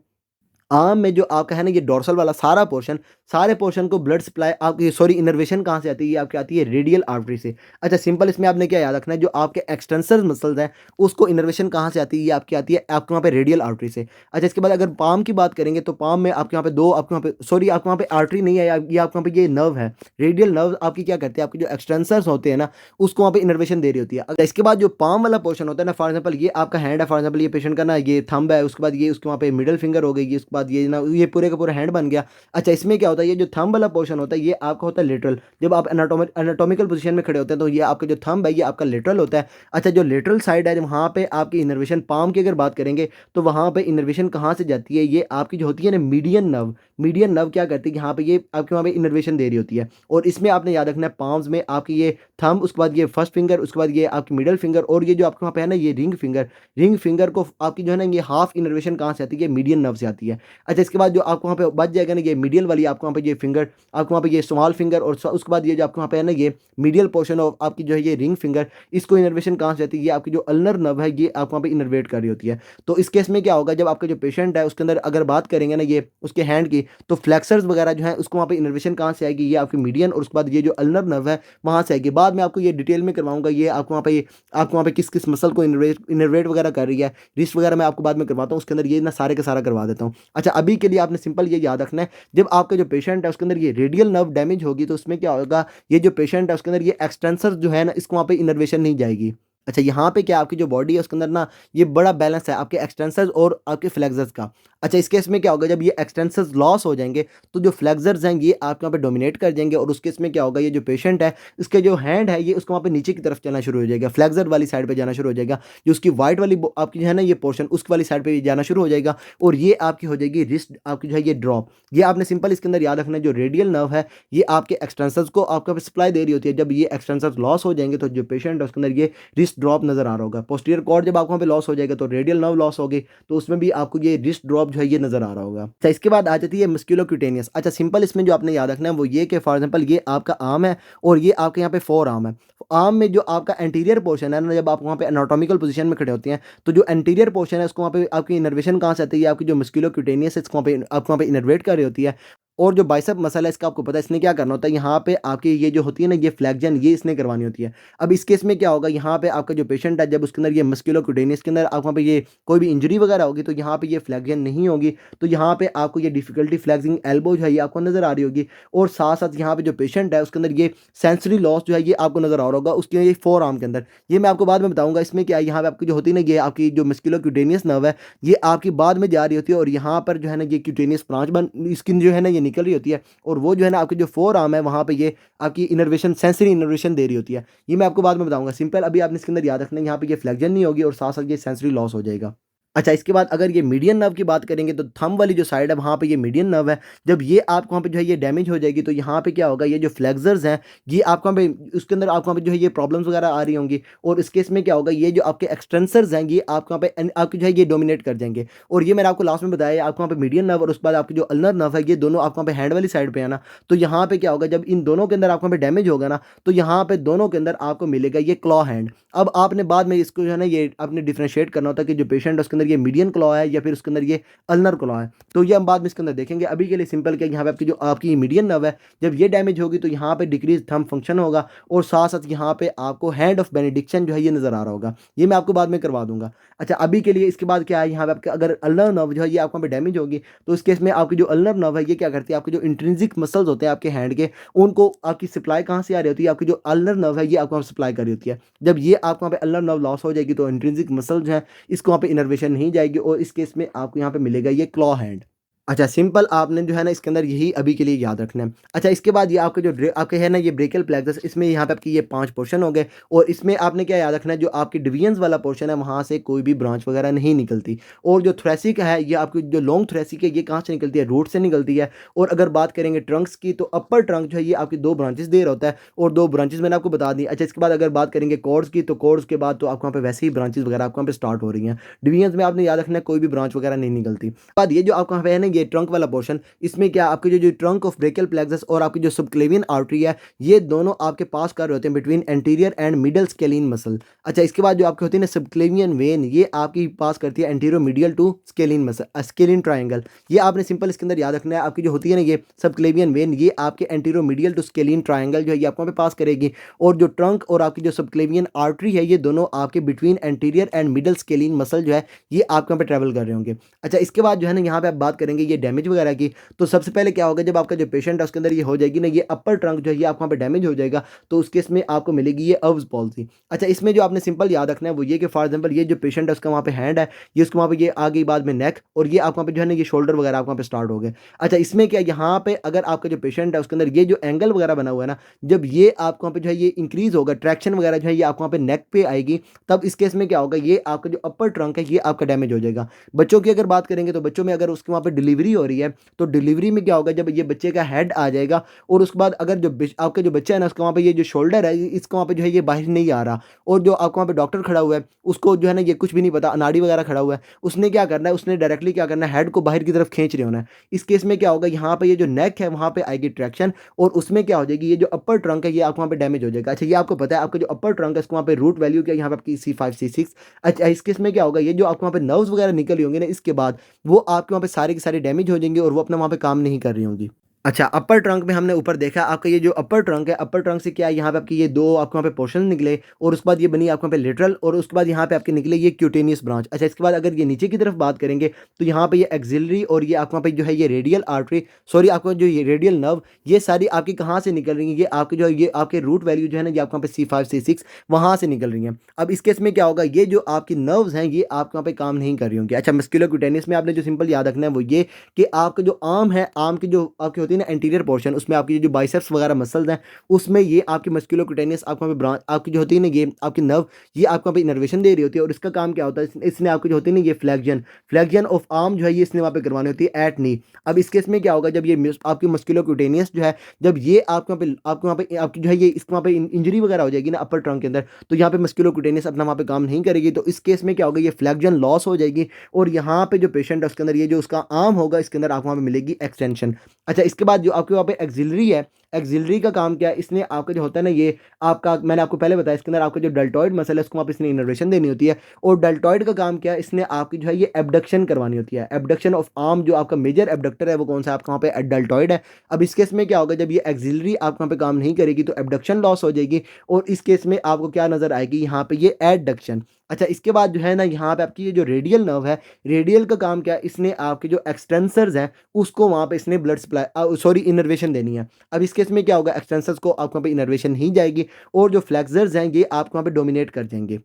आर्म में जो आपका है ना ये डोर्सल वाला सारा पोर्शन, सारे पोर्शन को ब्लड सप्लाई आपकी सॉरी इनर्वेशन कहाँ से आती है, ये आपकी आती है रेडियल आर्टरी से। अच्छा, सिंपल इसमें आपने क्या याद रखना है जो आपके एक्सटेंसर मसल्स हैं उसको इनर्वेशन कहाँ से आती है, ये आपकी आती है आपके वहाँ पे रेडियल आर्टरी से। अच्छा, इसके बाद अगर पाम की बात करेंगे तो पाम में आपके वहाँ पे दो आपके वहाँ पे सॉरी आपके वहाँ पे आर्टरी नहीं है, ये आपके वहाँ पे ये नर्व है, रेडियल नर्व आपकी क्या करते हैं आपके जो एक्सटेंसर्स होते हैं ना उसको वहाँ पे इनर्वेशन दे रही होती है। अच्छा, इसके बाद जो पाम वाला पोर्शन होता है ना, फॉर एग्जाम्पल ये आपका हैंड है, फॉर एग्जाम्पल ये पेशेंट का ना ये थंब है, उसके बाद ये उसके वहाँ पे मिडिल फिंगर हो गई, उसके बाद ये ना ये पूरे का पूरा हैंड बन गया। अच्छा, इसमें क्या होता है ये जो थंब वाला पोर्शन होता है ये आपका होता है लेटरल। जब आप एनाटॉमिकल पोजीशन में खड़े होते हैं तो ये आपका जो थंब है ये आपका लेटरल होता है। अच्छा, जो लेटरल साइड है वहाँ पे आपकी इनर्वेशन पाम की अगर बात करेंगे तो वहाँ पे इनर्वेशन कहाँ से जाती है, ये आपकी जो होती है ना मीडियन नर्व, मीडियन नर्व क्या करती है यहाँ पे ये आपके वहाँ पे इनर्वेशन दे रही होती है। और इसमें आपने याद रखना है पाम्स में आपकी ये थंब, उसके बाद ये फर्स्ट फिंगर, उसके बाद ये आपकी मिडल फिंगर और ये जो आपके वहाँ पे है ना ये रिंग फिंगर, रिंग फिंगर को आपकी जो है ना ये हाफ इनर्वेशन कहाँ से आती है, मीडियन नर्व से आती है। अच्छा, इसके बाद जो आपको वहाँ पे बच जाएगा ना ये मीडियल वाली आपको वहाँ पे ये फिंगर, आपको वहाँ पे ये स्मॉल फिंगर और उसके बाद ये जो आपको वहाँ पे है ना ये मीडियल पोर्शन ऑफ आपकी जो है ये रिंग फिंगर, इसको इनर्वेशन कहाँ से आती है, ये आपकी जो अल्नर नर्व है ये आपको वहाँ पे इनर्वेट कर रही होती है। तो इस केस में क्या होगा, जब आपका जो पेशेंट है उसके अंदर अगर बात करेंगे ना ये उसके हैंड की तो फ्लेक्सर्स वगैरह जो है उसको वहाँ पे इनर्वेशन कहाँ से आएगी, ये आपकी मीडियन और उसके बाद ये जो अल्नर नर्व है वहाँ से आएगी। बाद में आपको ये डिटेल में करवाऊंगा ये आपको वहाँ पे किस किस मसल को इनर्वेट वगैरह कर रही है, रिस्ट वगैरह मैं आपको बाद में करवाता हूँ, उसके अंदर ये ना सारे का सारा करवा देता हूँ। अच्छा, अभी के लिए आपने सिंपल ये याद रखना है जब आपका जो पेशेंट है उसके अंदर ये रेडियल नर्व डैमेज होगी तो उसमें क्या होगा, ये जो पेशेंट है उसके अंदर ये एक्सटेंसर जो है ना इसको वहाँ पे इनर्वेशन नहीं जाएगी। अच्छा, यहाँ पे क्या आपकी जो बॉडी है उसके अंदर ना ये बड़ा बैलेंस है आपके एक्सटेंसर्स और आपके फ्लेक्सर्स का। अच्छा, इस केस में क्या होगा, जब ये एक्सटेंसर्स लॉस हो जाएँगे तो जो फ्लेक्सर्स हैं ये आपके वहाँ पे डोमिनेट कर जाएँगे और उस केस में क्या होगा, ये जो पेशेंट है इसके जो हैंड है ये उसको वहाँ पे नीचे की तरफ चलना शुरू हो जाएगा, फ्लेक्सर वाली साइड पे जाना शुरू हो जाएगा। जो उसकी व्हाइट वाली आपकी जो है ना ये पोर्शन उसकी वाली साइड पे जाना शुरू हो जाएगा और ये आपकी हो जाएगी रिस्ट आपकी जो है ये ड्रॉप। ये आपने सिंपल इसके अंदर याद रखना है, जो रेडियल नर्व है ये आपके एक्सटेंसर्स को आपको सप्लाई दे रही होती है। जब ये एक्सटेंसर्स लॉस हो जाएँगे तो जो पेशेंट है उसके अंदर ये रिस्ट ड्रॉप नज़र आ रहा होगा। पोस्टीरियर कॉर्ड जब आपको वहाँ पे लॉस हो जाएगा तो रेडियल नर्व लॉस होगी, तो उसमें भी आपको ये रिस्ट ड्रॉप जो है ये नज़र आ रहा होगा। अच्छा, इसके बाद आ जाती है मस्कुलोक्यूटेनियस। अच्छा, सिंपल इसमें जो आपने याद रखना है वो ये कि फॉर एग्जांपल ये आपका आर्म है और ये आपके यहाँ पे फोर आर्म है। आर्म में जो आपका एंटीरियर पोर्शन है ना, जब आप वहाँ पे एनाटॉमिकल पोजीशन में खड़े होते हैं तो जो एंटीरियर पोर्शन है उसको वहाँ पे आपकी इनर्वेशन कहाँ से आती है, आपकी जो मस्कुलोक्यूटेनियस है इसको वहाँ पे आपको वहाँ पे इनर्वेट कर रही होती है। और जो बाइसेप मसल है इसका आपको पता है इसने क्या करना होता है, यहाँ पे आपकी ये जो होती है ना ये फ्लेक्जन ये इसने करवानी होती है। अब इस केस में क्या होगा, यहाँ पे आपका जो पेशेंट है जब उसके अंदर ये मस्कुलोक्यूटेनियस के अंदर आप वहाँ पे ये कोई भी इंजरी वगैरह होगी तो यहाँ पे ये फ्लेक्जन नहीं होगी, तो यहाँ पे आपको ये डिफिकल्टी फ्लेक्सिंग एल्बो जो है ये आपको नज़र आ रही होगी। और साथ साथ यहाँ पे जो पेशेंट है उसके अंदर ये सेंसरी लॉस जो है ये आपको नज़र आ रहा होगा उसके ये फोर आर्म के अंदर। ये मैं आपको बाद में बताऊंगा इसमें क्या है, यहाँ पे आपकी जो होती है ना ये आपकी जो मस्कुलोक्यूटेनियस नर्व है ये आपकी बाद में जा रही होती है और यहाँ पर जो है ना ये क्यूटेनियस ब्रांच बन स्किन जो है ना ये निकल रही होती है और वो जो है ना आपकी जो फोर आर्म है वहाँ पे ये आपकी इनर्वेशन सेंसरी इनर्वेशन दे रही होती है। ये मैं आपको बाद में बताऊंगा। सिंपल अभी आपने इसके अंदर याद रखना है यहाँ पे ये फ्लेक्जन नहीं होगी और साथ साथ ये सेंसरी लॉस हो जाएगा। अच्छा, इसके बाद अगर ये मीडियन नर्व की बात करेंगे तो थंब वाली जो साइड है वहाँ पे ये मीडियन नर्व है। जब ये आपको वहाँ पे जो है ये डैमेज हो जाएगी तो यहाँ पे क्या होगा, ये जो फ्लेक्सर्स हैं ये आपको वहाँ पे उसके अंदर आपको वहाँ पे जो है ये प्रॉब्लम्स वगैरह आ रही होंगी और इस केस में क्या होगा, ये जो आपके एक्सटेंसर्स हैं ये आपको वहाँ पे आपकी जो है ये डोमिनेट कर जाएंगे। और ये मैंने आपको लास्ट में बताया आपको वहाँ पे मीडियन नर्व और उसके बाद आपकी जो अल्नर नर्व है ये दोनों आपको वहाँ पे हैंड वाली साइड पे है ना, तो यहाँ पे क्या होगा, जब इन दोनों के अंदर आपको वहाँ पे डैमेज होगा ना तो यहाँ पे दोनों के अंदर आपको मिलेगा ये क्लॉ हैंड। अब आपने बाद में इसको जो है ना ये आपने डिफरेंशिएट करना होता है कि जो पेशेंट है उसके अंदर ये मीडियन क्लॉ है या फिर उसके अंदर ये अल्नर क्लॉ है, तो ये हम बाद में इसके अंदर देखेंगे। अभी के लिए सिंपल क्या, यहाँ पे आपकी जो आपकी मीडियन नर्व है जब ये डैमेज होगी तो यहाँ पे डिक्रीज थंब फंक्शन होगा और साथ साथ यहाँ पे आपको हैंड ऑफ बेनेडिक्शन जो है ये नजर आ रहा होगा। ये मैं आपको बाद में करवा दूंगा। अच्छा, अभी के लिए इसके बाद क्या है, यहाँ पे आपके अगर अल्नर नर्व जो है ये आपको पे डैमेज होगी तो इस केस में आपकी जो अल्नर नर्व है ये क्या करती है, आपके जो इंट्रिंसिक मसल्स होते हैं आपके हैंड के उनको आपकी सप्लाई कहाँ से आ रही होती है, आपकी जो अल्नर नर्व है ये आपको सप्लाई कर रही होती है। जब ये आपको वहाँ पे अल्नर नर्व लॉस हो जाएगी तो इंट्रिंसिक मसल जो है इसको वहाँ पे इनर्वेशन नहीं जाएगी और इस केस में आपको यहाँ पे मिलेगा ये क्लॉ हैंड। अच्छा, सिंपल आपने जो है ना इसके अंदर यही अभी के लिए याद रखना है। अच्छा, इसके बाद ये आपके जो आपके है ना ये ब्रेकियल प्लेक्सस, इसमें यहाँ पे आपकी ये 5 पोर्शन हो गए और इसमें आपने क्या याद रखना है, जो आपकी डिवीजन्स वाला पोर्शन है वहाँ से कोई भी ब्रांच वगैरह नहीं निकलती। और जो थोरैसिक है ये आपकी जो लॉन्ग थोरैसिक है ये कहाँ से निकलती है, रूट से निकलती है। और अगर बात करेंगे ट्रंक्स की तो अपर ट्रंक जो है ये आपकी 2 ब्रांचेस दे रहा होता है और 2 ब्रांचेस मैंने आपको बता दी। अच्छा, इसके बाद अगर बात करेंगे कॉर्ड्स की तो कॉर्ड्स के बाद तो आपको वहाँ पे वैसे ही ब्रांचेस वगैरह आपको वहाँ पे स्टार्ट हो रही हैं। डिवीजन्स में आपने याद रखना है कोई भी ब्रांच वगैरह नहीं निकलती। बाद ये जो आपको वहाँ पे है ना ये ट्रंक वाला पोर्शन, इसमें क्या आपके जो ट्रंक ऑफ ब्रेकियल प्लेक्सस और आपकी जो सबक्लेवियन आर्टरी है ये दोनों आपके पास कर रहे होते हैं between anterior and middle scalene muscle. अच्छा, इसके बाद जो आपके होती है ना सबक्लेवियन वेन ये आपकी पास करती है anterior medial to scalene muscle scalene triangle. ये आपने सिंपल इसके अंदर याद रखना है, आपकी जो होती है ना ये सबक्लेवियन वेन ये आपके anterior medial to scalene triangle जो है ये आपको वहाँ पे पास करेगी और जो ट्रंक और आपकी जो सबक्लेवियन आर्टरी है ये दोनों आपके between anterior and middle scalene muscle जो है ये आपके वहाँ पे ट्रेवल कर रहे होंगे। अच्छा, इसके बाद जो है ना यहाँ पे आप बात करेंगे ये डैमेज वगैरह की, तो सबसे पहले क्या होगा, जब आपका जो पेशेंट है उसके अंदर ये हो जाएगी ना ये अपर ट्रंक जो है ये आपको वहाँ पे डैमेज हो जाएगा तो उस केस में आपको मिलेगी ये अर्व्स पॉलिसी। अच्छा, इसमें जो आपने सिंपल याद रखना है वो ये कि फॉर एग्जांपल ये जो पेशेंट है उसका वहाँ पे हैंड है ये उसको वहाँ पे ये आ गई बाद में नेक और ये आपको वहाँ पे जो है ना ये शोल्डर वगैरह आपको वहाँ पे स्टार्ट हो गए। अच्छा, इसमें क्या यहाँ पे अगर आपका जो पेशेंट है उसके अंदर ये जो एंगल वगैरह बना हुआ है ना, जब ये आपको वहाँ पे जो है ये इंक्रीज होगा ट्रैक्शन वगैरह जो है ये आपको वहाँ पे नेक पे आएगी, तब इस केस में क्या होगा, ये आपका जो अपर ट्रंक है ये आपका डैमेज हो जाएगा। बच्चों की अगर बात करेंगे तो बच्चों में अगर उसके वहाँ पे डिलीवरी हो रही है तो डिलीवरी में क्या होगा, जब ये बच्चे का हेड आ जाएगा और उसके बाद अगर जो आपका जो बच्चा है ना उसका वहाँ पे ये जो शोल्डर है इसका वहाँ पे जो है ये बाहर नहीं आ रहा और जो आपको वहाँ पे डॉक्टर खड़ा हुआ है उसको जो है ना ये कुछ भी नहीं पता, नाड़ी वगैरह खड़ा हुआ है, उसने क्या करना है, उसने डायरेक्टली क्या करना है, हेड को बाहर की तरफ खींच रहे होना है। इस केस में क्या होगा, यहाँ पे ये जो नेक है वहाँ पे आएगी ट्रैक्शन और उसमें क्या हो जाएगी, ये जो अपर ट्रंक है ये आपको वहाँ पे डैमेज हो जाएगा। अच्छा, ये आपको पता है आपका जो अपर ट्रंक है इसको वहाँ पे रूट वैल्यू क्या यहाँ पे आपकी C5 C6। अच्छा, इस केस में क्या होगा, ये जो आपको वहाँ पे नर्व्स वगैरह निकली होंगे ना इसके बाद वो आपके वहाँ पे सारे के सारे डैमेज हो जाएंगे और वो अपना वहाँ पे काम नहीं कर रही होंगी। अच्छा, अपर ट्रंक में हमने ऊपर देखा आपका ये जो अपर ट्रंक है, अपर ट्रंक से क्या है यहाँ पे आपकी ये 2 आपको वहाँ पे पोर्शन निकले और उसके बाद ये बनी आपको वहाँ पे लेटरल और उसके बाद यहाँ पे आपके निकले ये क्यूटेनियस ब्रांच। अच्छा, इसके बाद अगर ये नीचे की तरफ बात करेंगे तो यहाँ पे ये एक्सिलरी और ये आपको वहाँ पे जो है ये रेडियल आर्टरी सॉरी आपको जो ये रेडियल नर्व ये सारी आपकी कहाँ से निकल रही हैं? ये आपके जो है ये आपके रूट वैल्यू जो है ना ये आपको वहाँ पे C5 C6 वहाँ से निकल रही हैं। अब इस केस में क्या होगा ये जो आपकी नर्व्स हैं ये आपके वहाँ पे काम नहीं कर रही होंगी। अच्छा, मस्कुलर क्यूटेनियस में आपने जो सिंपल याद रखना है वो ये कि आपका जो आर्म है, आर्म की जो आपकी होती है ना एंटीरियर पोर्शन उसमें आपकी जो बाइसेप्स वगैरह मसल्स हैं उसमें ये आपकी मस्कुलोक्यूटेनियस आपको वहाँ पे ब्रांच आपकी जो होती है ना ये आपकी नर्व ये आपको वहाँ पे इनर्वेशन दे रही होती है और इसका काम क्या होता है इसने आपकी जो होती है ना ये फ्लेक्जन फ्लेक्जन ऑफ आर्म जो है ये इसने वहाँ पे करवानी होती है एट नी। अब इस केस में क्या होगा जब ये आपकी मस्कुलोक्यूटेनियस जो है जब ये आपके वहाँ पे आपकी जो है ये इसको वहाँ पे इंजरी वगैरह हो जाएगी ना अपर ट्रंक के अंदर तो यहाँ पे मस्कुलोक्यूटेनियस अपना वहाँ पे काम नहीं करेगी तो इस केस में क्या होगा ये फ्लेक्जन लॉस हो जाएगी और यहाँ पे जो पेशेंट है उसके अंदर ये जो उसका आर्म होगा इसके अंदर आपको वहाँ पे मिलेगी एक्सटेंशन। अच्छा, इसके बाद जो आपके वहाँ पे एक्सिलरी है, एक्सिलरी का काम क्या है इसने आपका जो होता है ना ये आपका मैंने आपको पहले बताया इसके अंदर आपका जो डेल्टॉइड मसल है उसको वहाँ पे इसने इनर्वेशन देनी होती है और डेल्टॉइड का काम क्या है इसने आपकी जो है ये एबडक्शन करवानी होती है। एबडक्शन ऑफ आर्म जो आपका मेजर एबडक्टर है वो कौन सा आपका वहाँ पे डेल्टॉइड है। अब इस केस में क्या होगा जब ये एक्सिलरी आपके वहाँ पे काम नहीं करेगी तो एबडक्शन लॉस हो जाएगी और इस केस में आपको क्या नजर आएगी यहाँ पे ये एडक्शन। अच्छा, इसके बाद जो है ना यहाँ पे आपकी ये जो रेडियल नर्व है रेडियल का काम क्या है इसने आपके जो एक्सटेंसर्स हैं उसको वहाँ पे इसने ब्लड सप्लाई सॉरी इनर्वेशन देनी है। अब इस केस में क्या होगा एक्सटेंसर्स को आपको वहाँ पे इनर्वेशन नहीं जाएगी और जो फ्लेक्सर्स हैं ये आपको वहाँ पे डोमिनेट कर जाएंगे।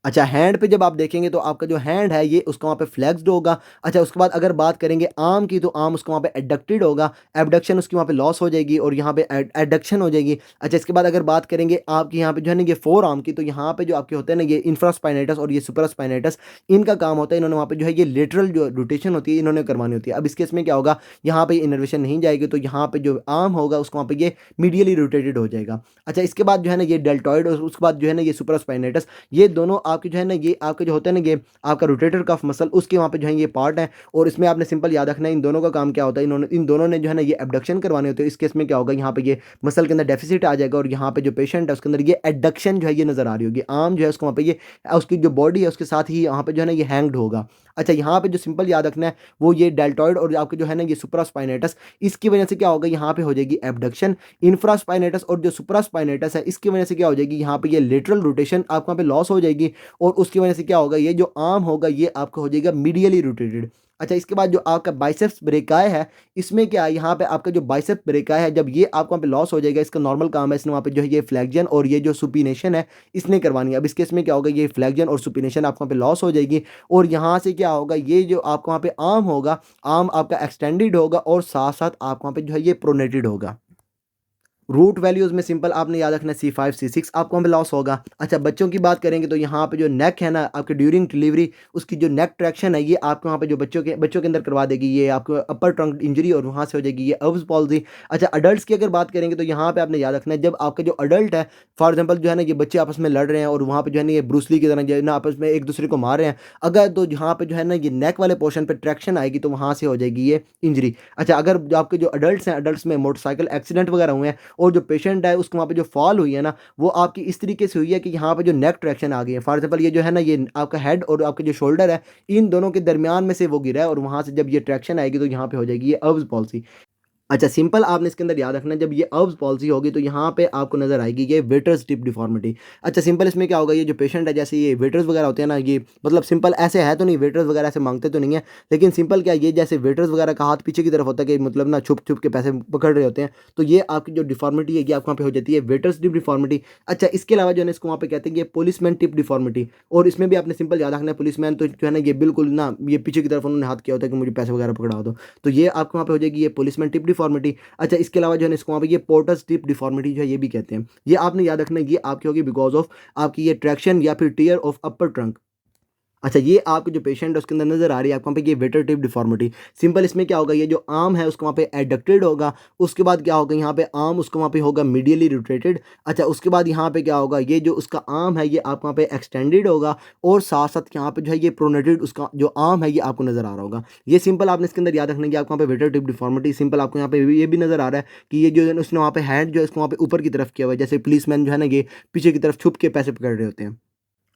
अच्छा, हैंड पे जब आप देखेंगे तो आपका जो हैंड है ये उसका वहाँ पे फ्लेक्स्ड होगा। अच्छा, उसके बाद अगर बात करेंगे आर्म की तो आर्म उसका वहाँ पे एडक्टेड होगा, एबडक्शन उसकी वहाँ पे लॉस हो जाएगी और यहाँ पे एडक्शन हो जाएगी। अच्छा, इसके बाद अगर बात करेंगे आपकी यहाँ पे जो है ना ये फोर आर्म की तो यहाँ पे जो आपके होते हैं ना ये इंफ्रास्पाइनेटस और ये सुपरास्पाइनेटस इनका काम होता है इन्होंने वहाँ पे जो है ये लेटरल जो रोटेशन होती है इन्होंने करवानी होती है। अब इस केस में क्या होगा यहाँ पे इनर्वेशन नहीं जाएगी तो यहाँ पे जो आर्म होगा उसको वहाँ पे ये मीडियली रोटेटेड हो जाएगा। अच्छा, इसके बाद जो है ना ये डेल्टॉइड और उसके बाद जो है ना ये सुपरास्पाइनेटस ये दोनों आपके जो है ना ये आपके जो होते हैं ना ये आपका रोटेटर कफ मसल उसके वहाँ पे जो है ये पार्ट है और इसमें आपने सिंपल याद रखना है इन दोनों का काम क्या होता है इन दोनों ने जो है ना ये एबडक्शन करवाने होते हैं। इस केस में क्या होगा यहाँ पे ये मसल के अंदर डेफिसिट आ जाएगा और यहाँ पे जो पेशेंट है उसके अंदर ये एडक्शन जो है ये नजर आ रही होगी। आर्म जो है उसको वहाँ पे ये उसकी जो बॉडी है उसके साथ ही यहाँ पे जो है ना ये हैंग्ड होगा। अच्छा, यहाँ पे जो सिंपल याद रखना है वो ये डेल्टॉइड और आपके जो है ना ये सुपरास्पाइनेटस इसकी वजह से क्या होगा यहाँ पे हो जाएगी एबडक्शन। इंफ्रास्पाइनेटस और जो सुपरास्पाइनेटस है इसकी वजह से क्या हो जाएगी यहाँ पे ये लेटरल रोटेशन आपको वहाँ पे लॉस हो जाएगी और उसकी वजह से क्या होगा ये जो आर्म होगा ये आपका हो जाएगा मीडियली रोटेटेड। अच्छा, इसके बाद जो आपका बाइसेप्स ब्रेकाई है इसमें क्या है यहाँ पे आपका जो बाइसेप्स ब्रेकाई है जब ये आपको वहाँ पे लॉस हो जाएगा इसका नॉर्मल काम है इसने वहाँ पे जो है ये फ्लैक्जन और ये जो सुपिनेशन है इसने करवानी है। अब इस केस में क्या होगा ये फ्लैक्जन और सुपिनेशन आपको वहाँ पे लॉस हो जाएगी और यहाँ से क्या होगा ये जो आपको वहाँ पे आर्म होगा आर्म आपका एक्सटेंडेड होगा और साथ साथ आपको वहाँ पे जो है ये प्रोनेटेड होगा। रूट वैल्यूज़ में सिंपल आपने याद रखना है C5 C6 आपको वहाँ पे लॉस होगा। अच्छा, बच्चों की बात करेंगे तो यहाँ पे जो नेक है ना आपके ड्यूरिंग डिलीवरी उसकी जो नेक ट्रैक्शन है ये आपको वहाँ पे जो बच्चों के अंदर करवा देगी ये आपको अपर ट्रंक इंजरी और वहाँ से हो जाएगी ये अर्ब्स पॉल्सी। अच्छा, अडल्ट्स की अगर बात करेंगे तो यहाँ पे आपने याद रखना है जब आपका जो अडल्ट है फॉर एग्जाम्पल जो है ना ये बच्चे आपस में लड़ रहे हैं और वहाँ पे जो है ना ये ब्रूसली की तरह जो है ना आपस में एक दूसरे को मार रहे हैं अगर तो यहाँ पे जो है ना ये नेक वाले पोर्शन पे ट्रैक्शन आएगी तो वहाँ से हो जाएगी ये इंजरी। अच्छा, अगर जो आपके जो अडल्ट्स हैं अडल्ट्स में मोटरसाइकिल एक्सीडेंट वगैरह हुए हैं और जो पेशेंट है उसको वहाँ पे जो फॉल हुई है ना वो आपकी इस तरीके से हुई है कि यहाँ पे जो नेक ट्रैक्शन आ गई है फॉर एग्जाम्पल ये जो है ना ये आपका हेड और आपका जो शोल्डर है इन दोनों के दरमियान में से वो गिरा है और वहाँ से जब ये ट्रैक्शन आएगी तो यहाँ पे हो जाएगी ये अर्ब्स पॉलिसी। अच्छा, सिंपल आपने इसके अंदर याद रखना है जब ये अर्ब्स पॉलिसी होगी तो यहाँ पे आपको नजर आएगी ये वेटर्स टिप डिफॉर्मिटी। अच्छा, सिंपल इसमें क्या होगा ये जो पेशेंट है जैसे ये वेटर्स वगैरह होते हैं ना ये मतलब सिंपल ऐसे है तो नहीं वेटर्स वगैरह ऐसे मांगते तो नहीं है लेकिन सिंपल क्या ये जैसे वेटर्स वगैरह का हाथ पीछे की तरफ होता है कि मतलब ना छुप छुप के पैसे पकड़ रहे होते हैं तो ये आपकी जो डिफॉर्मिटी है ये आपको वहाँ पे हो जाती है वेटर्स टिप डिफॉर्मिटी। अच्छा, इसके अलावा जो है ना इसको वहाँ पे कहते हैं ये पुलिसमैन टिप डिफॉर्मिटी और इसमें भी आपने सिंपल याद रखना है पुलिसमैन तो जो है ना ये बिल्कुल ना ये पीछे की तरफ उन्होंने हाथ किया होता है कि मुझे पैसे वगैरह पकड़ा दो तो ये आपको वहाँ पे हो जाएगी ये पुलिसमैन टिप डिफॉर्मिटी। अच्छा, इसके अलावा जो है ना इसको वहाँ पे ये पोर्टस टिप डिफॉर्मिटी जो है ये भी कहते हैं ये आपने याद रखना है ये आपकी होगी बिकॉज ऑफ आपकी ये ट्रैक्शन या फिर टियर ऑफ अपर ट्रंक। अच्छा, ये आपके जो पेशेंट है उसके अंदर नजर आ रही है आपको वहाँ पे ये वेटर टिप डिफॉर्मिटी। सिंपल इसमें क्या होगा ये जो आर्म है उसको वहाँ पे एडक्टेड होगा उसके बाद क्या होगा यहाँ पे आर्म उसको वहाँ पे होगा मीडियली रोटेटेड। अच्छा, उसके बाद यहाँ पे क्या होगा ये जो उसका आर्म है ये आपको वहाँ पे एक्सटेंडेड होगा और साथ साथ यहाँ पे जो है ये प्रोनेटेड उसका जो आर्म है ये आपको नजर आ रहा होगा। ये सिंपल आपने इसके अंदर याद रखना है कि आपको वहाँ पे वेटर टिप डिफॉर्मिटी सिंपल आपको यहाँ पे ये भी नजर आ रहा है कि ये जो है उसने वहाँ पे हैंड जो है इसको वहाँ पे ऊपर की तरफ किया हुआ है जैसे पुलिसमैन जो है ना ये पीछे की तरफ छुप के पैसे पकड़ रहे होते हैं।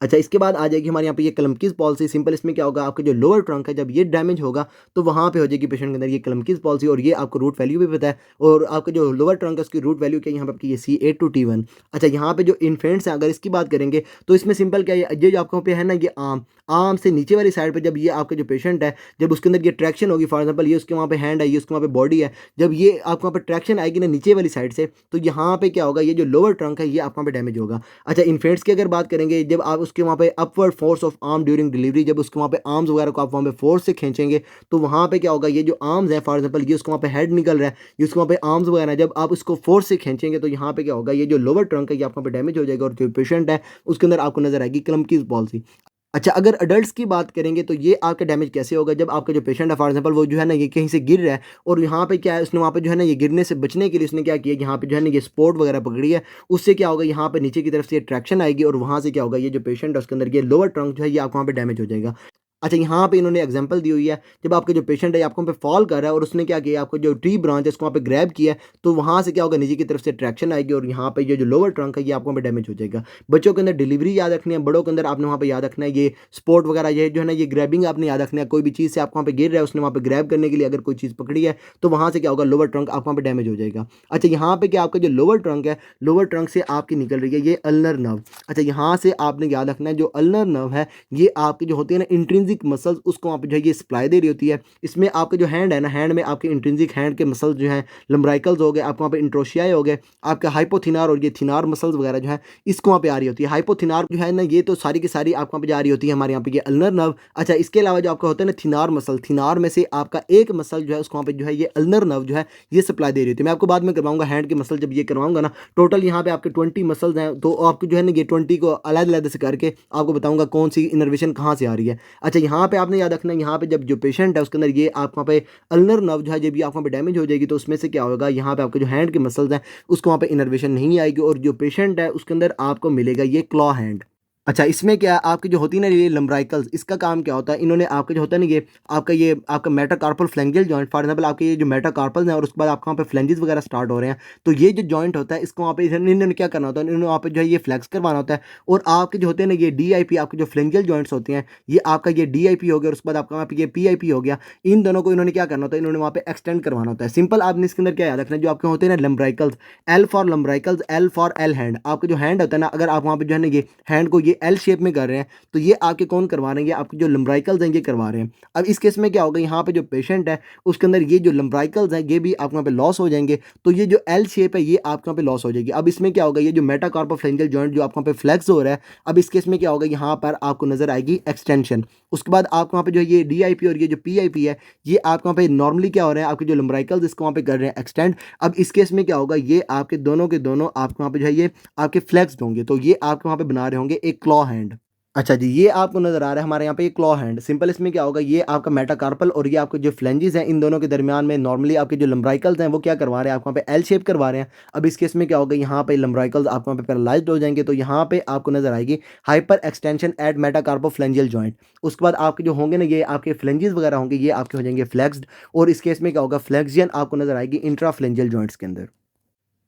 अच्छा, इसके बाद आ जाएगी हमारे यहाँ पे ये क्लम्पकीज़ पॉलिसी। सिंपल इसमें क्या होगा, आपका जो लोअर ट्रंक है जब ये डैमेज होगा तो वहाँ पे हो जाएगी पेशेंट के अंदर ये क्लम्पकीज़ पॉलिसी, और ये आपको रूट वैल्यू भी पता है। और आपका जो लोअर ट्रंक है उसकी रूट वैल्यू क्या है यहाँ पे आपकी ये C8 to T1। अच्छा, यहाँ पे जो इन्फेंट्स हैं अगर इसकी बात करेंगे तो इसमें सिंपल क्या है, ये जो आपको पे है ना ये आर्म से नीचे वाली साइड पे जब ये आपका जो पेशेंट है जब उसके अंदर ये ट्रैक्शन होगी, फॉर एग्जाम्पल ये उसके वहाँ पे हैंड है, ये उसके वहाँ पे बॉडी है, जब ये आपको वहाँ पे ट्रैक्शन आएगी ना नीचे वाली साइड से, तो यहाँ पे क्या होगा, ये जो लोअर ट्रंक है ये आपको वहाँ पे डैमेज होगा। अच्छा, इन्फेंट्स की अगर बात करेंगे, जब आप उसके वहाँ पे upward force of arm during delivery, जब उसके वहाँ पे आर्म्स वगैरह को आप वहाँ पे फोर्स से खींचेंगे तो वहाँ पे क्या होगा, ये जो आर्म्स है फॉर एग्जाम्पल ये उसके वहाँ पे हेड निकल रहा है, ये उसके वहाँ पे आर्म्स वगैरह है, जब आप उसको फोर्स से खींचेंगे तो यहाँ पे क्या होगा, ये जो लोअर ट्रंक है ये आपको वहाँ पे डैमेज हो जाएगा, और जो पेशेंट है उसके अंदर आपको नजर आएगी क्लम्पकीज़ पॉलिसी। अच्छा, अगर अडल्ट्स की बात करेंगे तो ये आपका डैमेज कैसे होगा, जब आपका जो पेशेंट है फॉर एग्जांपल वो जो है ना ये कहीं से गिर रहा है, और यहाँ पे क्या है उसने वहाँ पे जो है ना ये गिरने से बचने के लिए उसने क्या किया, यहाँ पे जो है ना ये स्पोर्ट वगैरह पकड़ी है, उससे क्या होगा यहाँ पे नीचे की तरफ से ये ट्रैक्शन आएगी, और वहाँ से क्या होगा, ये जो पेशेंट है उसके अंदर ये लोअर ट्रंक जो है ये आपको वहाँ पे डैमेज हो जाएगा। अच्छा, यहाँ पे इन्होंने एग्जांपल दी हुई है, जब आपका जो पेशेंट है आपको वहाँ पे फॉल कर रहा है और उसने क्या किया, आपको जो ट्री ब्रांच है उसको वहाँ पे ग्रैब किया है, तो वहाँ से क्या होगा, नीचे की तरफ से ट्रैक्शन आएगी, और यहाँ पे ये जो लोअर ट्रंक है ये आपको वहाँ पे डैमेज हो जाएगा। बच्चों के अंदर डिलीवरी याद रखनी है, बड़ों के अंदर आपने वहाँ पे याद रखना है ये स्पोर्ट वगैरह, ये जो है ना ये ग्रैबिंग आपने याद रखना है। कोई भी चीज़ से आपको वहाँ पे गिर रहा है, उसने वहाँ पे ग्रैब करने के लिए अगर कोई चीज़ पकड़ी है तो वहाँ से क्या होगा, लोअर ट्रंक आपको वहाँ पे डैमेज हो जाएगा। अच्छा, यहाँ पे क्या आपका जो लोअर ट्रंक है, लोअर ट्रंक से आपकी निकल रही है ये अल्नर नर्व। अच्छा, यहाँ से आपने याद रखना है जो अल्नर नर्व है ये आपकी जो होती है ना इंट्रिंसिक मसल्स, उसको वहाँ पे जो है ये सप्लाई दे रही होती है। इसमें आपका जो हैंड है ना, हैंड में आपके इंट्रिंसिक हैंड के मसल्स जो हैं, लम्ब्राइकल्स हो गए, आपको वहाँ पे इंट्रोशियाई हो गए, आपके हाइपोथिनार और ये थिनार मसल्स वगैरह जो है इसको वहाँ पे आ रही होती है। हाइपोथिनार जो है ना ये तो सारी की सारी आपको वहाँ पे जा रही होती है हमारे यहाँ पे ये अल्नर नर्व। अच्छा, इसके अलावा जो आपका होता है ना थिनार मसल, थिनार में से आपका एक मसल जो है उसको वहाँ पे जो है ये अल्नर नर्व जो है ये सप्लाई दे रही होती है। मैं आपको बाद में करवाऊंगा हैंड के मसल, जब ये करवाऊंगा ना टोटल यहाँ पे आपके 20 मसल्स हैं, तो आपको जो है ना ये 20 को अलग अलग से करके आपको बताऊंगा कौन सी इनर्वेशन कहाँ से आ रही है। अच्छा, यहाँ पे आपने याद रखना है, यहाँ पे जब जो पेशेंट है उसके अंदर ये आप वहाँ पे अल्नर नर्व जो है जब भी आप वहाँ पे डैमेज हो जाएगी तो उसमें से क्या होगा, यहाँ पे आपके जो हैंड के मसल्स हैं उसको वहाँ पे इनर्वेशन नहीं आएगी, और जो पेशेंट है उसके अंदर आपको मिलेगा ये क्लॉ हैंड। अच्छा, इसमें क्या है, आपकी जो होती है ना ये लम्ब्राइकल्स, इसका काम क्या होता है, इन्होंने आपका जो होता है ना ये आपका मेटाकार्पल फ्लैंजियल जॉइंट, फॉर एग्जांपल आपके ये जो मेटाकार्पल्स हैं और उसके बाद आपके वहाँ पे फ्लैंजेस वगैरह स्टार्ट हो रहे हैं, तो ये जो जॉइंट होता है इसको वहाँ पे इन्होंने क्या करना होता है, इन्होंने वहाँ पे जो है ये फ्लैक्स करवाना होता है, और आपके जो होते हैं ना ये DIP, आपके जो फ्लैंजियल जॉइंट्स होते हैं, ये आपका ये DIP हो गया और उसके बाद आपका वहाँ पे ये PIP हो गया, इन दोनों को इन्होंने क्या करना होता है, इन्होंने वहाँ पे एक्सटेंड करवाना होता है। सिंपल आपने इसके अंदर क्या याद रखना है, जो आपके होते हैं ना lumbricals, L for lumbricals, L for L hand, आपका जो हैंड होता है ना, अगर आप वहाँ पे जो है ना ये हैंड को ये L शेप में कर रहे हैं तो ये आपके कौन करवा रहे हैं, ये आपके जो लम्ब्राइकल्स हैं ये करवा रहे हैं। अब इस केस में क्या होगा, यहाँ पे जो पेशेंट है उसके अंदर ये जो लम्ब्राइकल्स हैं ये भी आपके वहाँ पे लॉस हो जाएंगे, तो ये जो L शेप है ये आपके वहाँ पे लॉस हो जाएगी। अब इसमें क्या होगा, ये जो मेटाकार्पोफ्लेंजियल जॉइंट जो आपके वहाँ पे फ्लेक्स हो रहा है, अब इस केस में क्या होगा, यहाँ पर आपको नजर आएगी एक्सटेंशन। उसके बाद आपको वहाँ पे जो ये DIP और ये जो PIP है ये आपके वहाँ पे नॉर्मली क्या हो रहा है, आपके जो लम्ब्राइकल्स इसको वहाँ पे कर रहे हैं एक्सटेंड। अब इस केस में क्या होगा, ये आपके दोनों के दोनों आपके वहाँ पे जो है ये आपके फ्लेक्स्ड होंगे, तो ये आपके वहाँ पे बना रहे होंगे एक क्लॉ हैंड। अच्छा जी, ये आपको नज़र आ रहा है हमारे यहाँ पे ये क्लॉ हैंड। सिंपल इसमें क्या होगा, ये आपका मेटाकार्पल और ये आपके जो फ्लेंजेस हैं इन दोनों के दरमियान में नॉर्मली आपके जो लम्ब्राइकल्स हैं वो क्या करवा रहे हैं, आपको वहाँ पे एल शेप करवा रहे हैं। अब इस केस में क्या होगा, यहाँ पे लम्ब्राइकल्स आपको वहाँ पे पैरालाइज्ड हो जाएंगे, तो यहाँ पे आपको नजर आएगी हाइपर एक्सटेंशन एट मेटाकार्पोफ्लेंजियल जॉइंट। उसके बाद आपके जो होंगे ना ये आपके फ्लेंजेस वगैरह होंगे ये आपके हो जाएंगे फ्लेक्स्ड, और इस केस में क्या होगा, फ्लेक्सियन आपको नजर आएगी इंट्राफ्लेंजियल जॉइंट्स के अंदर।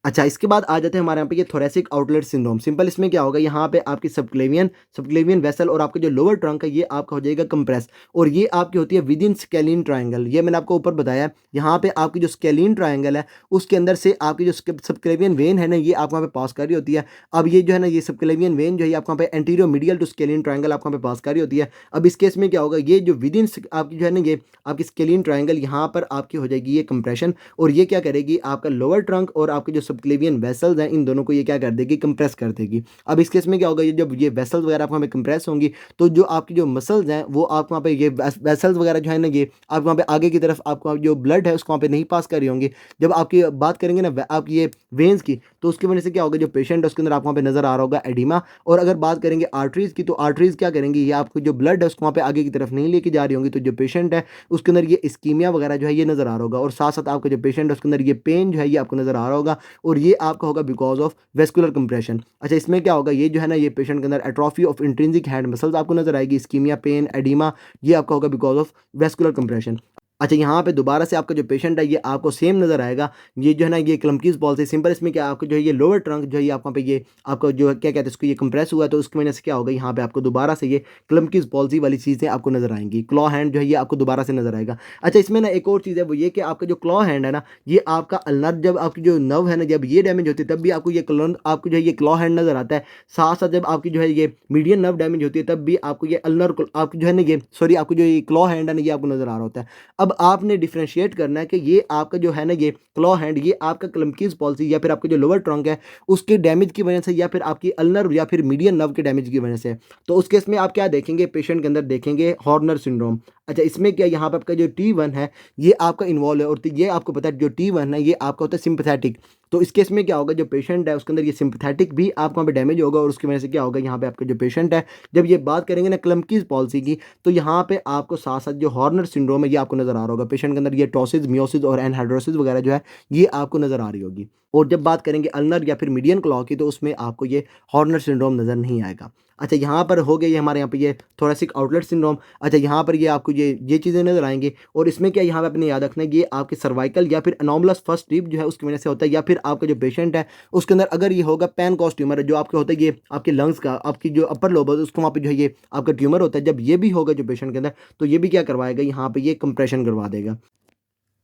अच्छा, इसके बाद आ जाते हैं हमारे यहाँ पे ये थोरेसिक आउटलेट सिंड्रोम। सिंपल इसमें क्या होगा, यहाँ पे आपकी सबक्लेवियन सबक्लेवियन वेसल और आपका जो लोअर ट्रंक है ये आपका हो जाएगा कंप्रेस, और ये आपकी होती है विद इन स्केलिन ट्रायंगल। ये मैंने आपको ऊपर बताया, यहाँ पे आपकी जो स्केलिन ट्रायंगल है उसके अंदर से आपकी जो सबक्लेवियन वेन है ना ये आपको वहाँ पे पास कर रही होती है। अब ये जो है ना ये सबक्लेवियन वेन जो है आपको वहाँ पे एंटीरियो मीडियल टू स्केलिन ट्रायंगल आपको वहाँ पे पास कर रही होती है। अब इस केस में क्या होगा, ये जो विद इन आपकी जो है ना ये आपकी स्केलिन ट्रायंगल यहाँ पर आपकी हो जाएगी ये कंप्रेशन, और ये क्या करेगी, आपका लोअर ट्रंक और आपके जो सबक्लेवियन वेसल्स हैं इन दोनों को ये क्या कर देगी, कंप्रेस कर देगी। अब इस केस में क्या होगा, ये जब ये वेसल्स वगैरह आपको वहाँ पे कंप्रेस होंगी तो जो आपकी जो मसल्स हैं वो आपको वहाँ पे ये वेसल्स वगैरह जो है ना ये आप वहाँ पे आगे की तरफ आपको जो ब्लड है उसको वहाँ पे नहीं पास कर रही होंगी। जब आपकी बात करेंगे ना आपकी ये वेन्स की, तो उसकी वजह से क्या होगा, जो पेशेंट है उसके अंदर आपको वहाँ पे नजर आ रहा होगा एडिमा। और अगर बात करेंगे आर्टरीज की, तो आर्टरीज क्या करेंगी, ये आपको जो ब्लड है उसको वहाँ पे आगे की तरफ नहीं लेके जा रही होंगी, तो जो पेशेंट है उसके अंदर ये इस्कीमिया वगैरह जो है ये नजर आ रहा होगा, और साथ साथ आपका जो पेशेंट है उसके अंदर ये पेन जो है ये आपको नजर आ रहा होगा, और ये आपका होगा बिकॉज ऑफ वेस्कुलर कंप्रेशन। अच्छा, इसमें क्या होगा, ये जो है ना ये पेशेंट के अंदर atrophy of intrinsic hand muscles आपको नजर आएगी, इस्कीमिया, पेन, एडिमा, ये आपका होगा बिकॉज ऑफ वेस्कुलर कंप्रेशन। अच्छा, यहाँ पे दोबारा से आपका जो पेशेंट है ये आपको सेम नज़र आएगा। ये जो है ना ये क्लम्पकीज़ पॉल्सी सिंपल इसमें क्या आपको जो है ये लोअर ट्रंक जो है ये आपको पे ये आपको जो है क्या कहते हैं इसको ये कंप्रेस हुआ है तो उसकी वजह से क्या होगा यहाँ पे आपको दोबारा से ये क्लम्पकीज़ पॉल्सी वाली चीज़ें आपको नज़र आएँगी। क्लॉ हैंड जो है ये आपको दोबारा से नज़र आएगा। अच्छा, इसमें ना एक और चीज़ है वो ये कि आपका जो क्लॉ हैंड है ना ये आपका अल्नर जब आपकी जो नर्व है ना जब ये डैमेज होती है तब भी आपको ये आपको जो है ये क्लॉ हैंड नज़र आता है। साथ-साथ जब आपकी जो है ये मीडियन नर्व डैमेज होती है तब भी आपको ये अल्नर आपको जो है ना ये सॉरी आपको जो ये क्लॉ हैंड है ना ये आपको नज़र आ रहा होता है। अब आपने डिफरेंशिएट करना है कि ये आपका जो है ना ये क्लॉ हैंड ये आपका क्लम्पकीज़ पॉल्सी या फिर आपका जो लोअर ट्रंक है उसके डैमेज की वजह से या फिर आपकी अल्नर या फिर मीडियन नर्व के डैमेज की वजह से है। तो उस केस में आप क्या देखेंगे पेशेंट के अंदर देखेंगे हॉर्नर सिंड्रोम। अच्छा, इसमें क्या यहाँ पे आपका जो T1 है ये आपका इन्वॉल्व है और ये आपको पता है जो T1 है ये आपका होता है सिम्पैथेटिक। तो इस केस में क्या होगा जो पेशेंट है उसके अंदर ये सिम्पैथेटिक भी आपको वहाँ पे डैमेज होगा और उसकी वजह से क्या होगा यहाँ पे आपका जो पेशेंट है जब ये बात करेंगे ना क्लम्पकीज़ पॉल्सी की तो यहाँ पे आपको साथ-साथ जो हॉर्नर सिंड्रोम है ये आपको नज़र आ रहा होगा। पेशेंट के अंदर ये टॉसिस, मियोसिस और एनहाइड्रोसिस वगैरह जो है ये आपको नज़र आ रही होगी। और जब बात करेंगे अल्नर या फिर मीडियन क्लॉ की तो उसमें आपको ये हॉर्नर सिंड्रोम नज़र नहीं आएगा। अच्छा, यहाँ पर हो गया ये हमारे यहाँ पे ये थोरेसिक आउटलेट सिंड्रोम। अच्छा, यहाँ पर ये आपको ये चीज़ें नज़र आएँगी और इसमें क्या यहाँ पे आपने याद रखना है ये आपके सर्वाइकल या फिर एनोमलस फर्स्ट रिब जो है उसकी वजह से होता है या फिर आपका जो पेशेंट है उसके अंदर अगर ये होगा पैनकॉस ट्यूमर है जो आपके होता है ये आपके लंग्स का आपकी जो अपर लोब है उसको वहाँ पे जो है ये आपका ट्यूमर होता है। जब ये भी होगा जो पेशेंट के अंदर तो ये भी क्या करवाएगा यहाँ पे ये कंप्रेशन करवा देगा।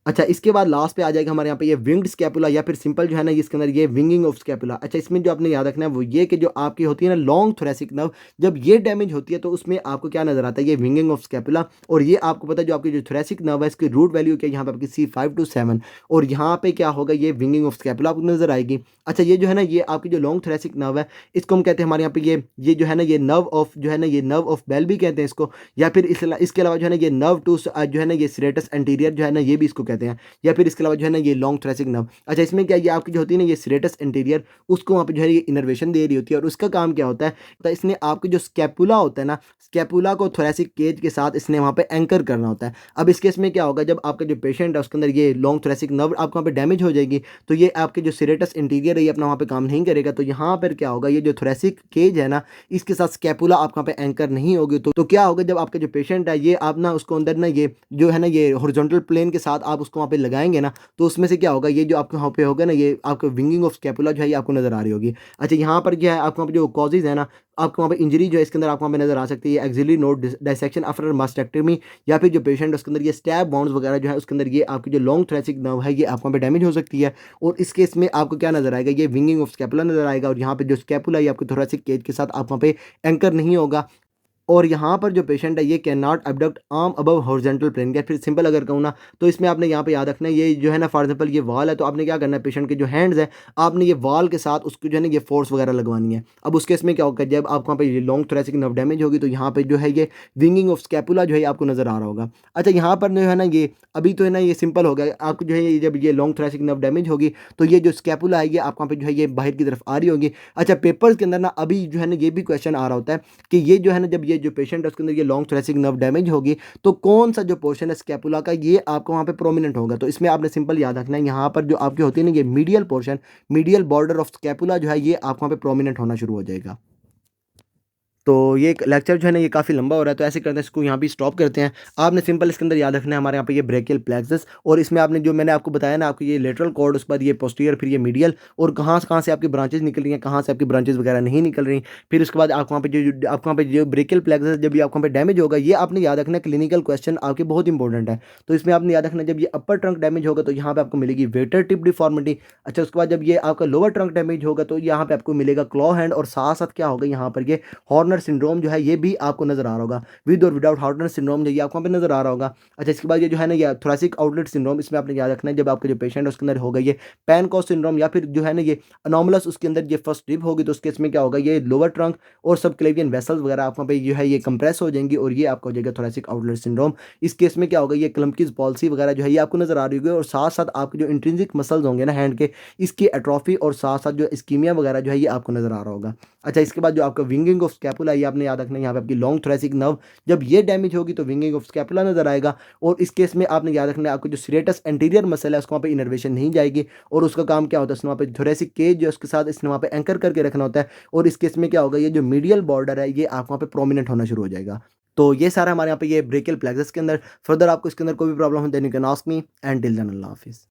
अच्छा, इसके बाद लास्ट पे आ जाएगा हमारे यहाँ पे ये विंग्ड स्कैपुला या फिर सिंपल जो है ना इसके अंदर ये विंगिंग ऑफ स्कैपुला। अच्छा, इसमें जो आपने याद रखना है वो ये कि जो आपकी होती है ना लॉन्ग थोरेसिक नर्व जब ये डैमेज होती है तो उसमें आपको क्या नज़र आता है ये विंगिंग ऑफ स्कैपुला। और ये आपको पता है जो आपकी जो थोरेसिक नर्व है इसकी रूट वैल्यू क्या है यहाँ पे आपकी C5 to 7 और यहाँ पे क्या होगा ये विंगिंग ऑफ स्कैपुला आपको नज़र आएगी। अच्छा, ये जो है ना ये आपकी जो लॉन्ग थोरेसिक नर्व है इसको हम कहते हैं हमारे यहाँ पे ये जो है ना ये नर्व ऑफ जो है ना ये नर्व ऑफ बेल भी कहते हैं इसको या फिर इसके अलावा जो है ना ये नर्व टू जो है ना ये सिरेटस एंटीरियर जो है ना ये भी इसको कहते हैं या फिर इसके अलावा जो है ना ये लॉन्ग थोरेसिक नर्व। अच्छा, इसमें क्या ये आपकी जो होती है ना ये सिरेटस एंटीरियर उसको वहाँ पे जो है ये इनर्वेशन दे रही होती है और उसका काम क्या होता है तो इसने आपकी जो स्कैपुला होता है ना स्कैपुला को थोरेसिक केज के साथ इसने वहाँ पे एंकर करना होता है। अब इस केस में क्या होगा जब आपका जो पेशेंट है उसके अंदर ये लॉन्ग थोरेसिक नर्व आपको वहाँ पे डैमेज हो जाएगी तो ये आपके जो सिरेटस इंटीरियर है ये अपना वहाँ पे काम नहीं करेगा। तो यहाँ पर क्या होगा ये जो थोरेसिक केज है ना इसके साथ स्कैपुला आपका वहाँ पे एंकर नहीं होगी तो क्या होगा जब आपका जो पेशेंट है ये आप ना उसको अंदर ना ये जो है ना ये हॉरिजॉन्टल प्लेन के साथ आप उसको वहाँ पे लगाएंगे ना तो उसमें से क्या होगा ये जो आपके वहाँ पे होगा ना ये आपको विंगिंग ऑफ स्कैपुला जो है ये आपको नज़र आ रही होगी। अच्छा, यहाँ पर क्या है आपको वहाँ पे जो कॉजेज़ है ना आपको वहाँ पे इंजरी जो है इसके अंदर आपको वहाँ पे नज़र आ सकती है एक्सिलरी नोड डायसेक्शन आफ्टर मास्टेक्टमी या फिर जो पेशेंट है उसके अंदर ये स्टैब बाउंड्स वगैरह जो है उसके अंदर ये आपकी जो लॉन्ग थोरेसिक नर्व है ये आपको वहाँ पे डैमेज हो सकती है। और इस केस में आपको क्या नज़र आएगा ये विंगिंग ऑफ स्कैपुला नज़र आएगा और यहाँ पे जो स्कैपुला है ये आपके थोरेसिक केज के साथ आप वहाँ पे एंकर नहीं होगा। और यहाँ पर जो पेशेंट है ये can not abduct arm above horizontal plane या फिर सिंपल अगर कहूँ ना तो इसमें आपने यहाँ पे याद रखना है ये जो है ना फॉर एग्जांपल ये वाल है तो आपने क्या करना है पेशेंट के जो हैंड्स है आपने ये वाल के साथ उसको जो है ना ये फोर्स वगैरह लगवानी है। अब उस केस में क्या होगा जब आपको वहाँ पे ये लॉन्ग थोरेसिक नर्व डैमेज होगी तो यहाँ पे जो है ये विंगिंग ऑफ स्कैपुला जो है आपको नज़र आ रहा होगा। अच्छा, यहाँ पर जो है ना ये अभी तो है ना ये सिंपल हो गया आपको जो है ये जब ये लॉन्ग थोरेसिक नर्व डैमेज होगी तो ये जो स्कैपुला है ये आपको वहाँ पे जो है ये बाहर की तरफ आ रही होगी। अच्छा, पेपर्स के अंदर ना अभी जो है ना ये भी क्वेश्चन आ रहा होता है कि ये जो है ना जब ये जो पेशेंट है उसके अंदर ये लॉन्ग थोरेसिक नर्व डैमेज होगी तो कौन सा जो पोर्शन है स्कैपुला का ये आपको वहाँ पे प्रोमिनेंट होगा। तो इसमें आपने सिंपल याद रखना है यहाँ पर जो आपकी होती है ना ये medial portion medial border of scapula जो है ये आपको वहाँ पे प्रोमिनेंट होना शुरू हो जाएगा। तो ये एक लेक्चर जो है ना ये काफ़ी लंबा हो रहा है तो ऐसे करते हैं इसको यहाँ भी स्टॉप करते हैं। आपने सिंपल इसके अंदर याद रखना है हमारे यहाँ पे ये ब्रेकियल प्लेक्सस और इसमें आपने जो मैंने आपको बताया ना आपको ये लेटरल कॉर्ड उसके बाद ये पोस्टीरियर फिर ये मीडियल और कहाँ से आपकी ब्रांचेज निकल रही हैं कहाँ से आपकी ब्रांचेज वगैरह नहीं निकल रही। फिर उसके बाद आपको वहाँ पे जो आपको वहाँ पे जो ब्रेकियल प्लेक्सस जब भी आपको वहाँ पे डैमेज होगा ये आपने याद रखना है क्लिनिकल क्वेश्चन आपके बहुत इंपॉर्टेंट है। तो इसमें आपने याद रखना जब ये अपर ट्रंक डैमेज होगा तो यहाँ पे आपको मिलेगी वेटर टिप डिफॉर्मिटी। अच्छा, उसके बाद जब ये आपका लोअर ट्रंक डैमेज होगा तो यहाँ पे आपको मिलेगा क्लॉ हैंड और साथ साथ क्या होगा यहाँ पर ये हॉर्नर सिंड्रोम जो है ये भी आपको नजर आ रहा होगा विद और विदाउट हॉर्नर सिंड्रोम जो ये आपको वहाँ पे नजर आ रहा होगा। अच्छा, इसके बाद ये जो है ना ये थोरेसिक आउटलेट सिंड्रोम इसमें आपने याद रखना है जब आपका जो पेशेंट है उसके अंदर होगा ये पैनकॉस सिंड्रोम या फिर जो है ना ये अनोमलस उसके अंदर ये फर्स्ट रिब होगी तो उसके इसमें क्या होगा ये लोअर ट्रंक और सब क्लेवियन वेसल्स वगैरह आपको पे जो है ये कंप्रेस हो जाएंगी और ये आपका हो जाएगा थोरेसिक आउटलेट सिंड्रोम। इस केस में क्या होगा ये क्लम्पकीज पॉल्सी वगैरह जो है ये आपको नजर आ रही होगी और साथ साथ आपके जो इंट्रिंसिक मसल्स होंगे ना हैंड के इसकी एट्रोफी और साथ साथ जो इस्कीमिया वगैरह जो है ये आपको नजर आ रहा होगा। अच्छा, इसके बाद जो आपका विंगिंग ऑफ स्कैपुला ये आपने याद रखना है यहाँ पे आपकी लॉन्ग थोरेसिक नर्व जब ये डैमेज होगी तो विंगिंग ऑफ स्कैपुला नजर आएगा और इस केस में आपने याद रखना है आपको जो सिरेटस एंटीरियर मसल है उसको वहाँ पे इनर्वेशन नहीं जाएगी और उसका काम क्या होता है इसने वहाँ पे थोरेसिक केज जो उसके साथ इसने वहाँ पे एंकर करके रखना होता है और इस केस में क्या होगा ये जो मीडियल बॉर्डर है ये आपको वहाँ पे प्रोमिनेंट होना शुरू हो जाएगा। तो ये सारा हमारे यहाँ पे ये ब्रेकियल प्लेक्सस के अंदर फर्दर आपको इसके अंदर कोई भी प्रॉब्लम हो then you can ask me and till then अल्लाह हाफ़िज़।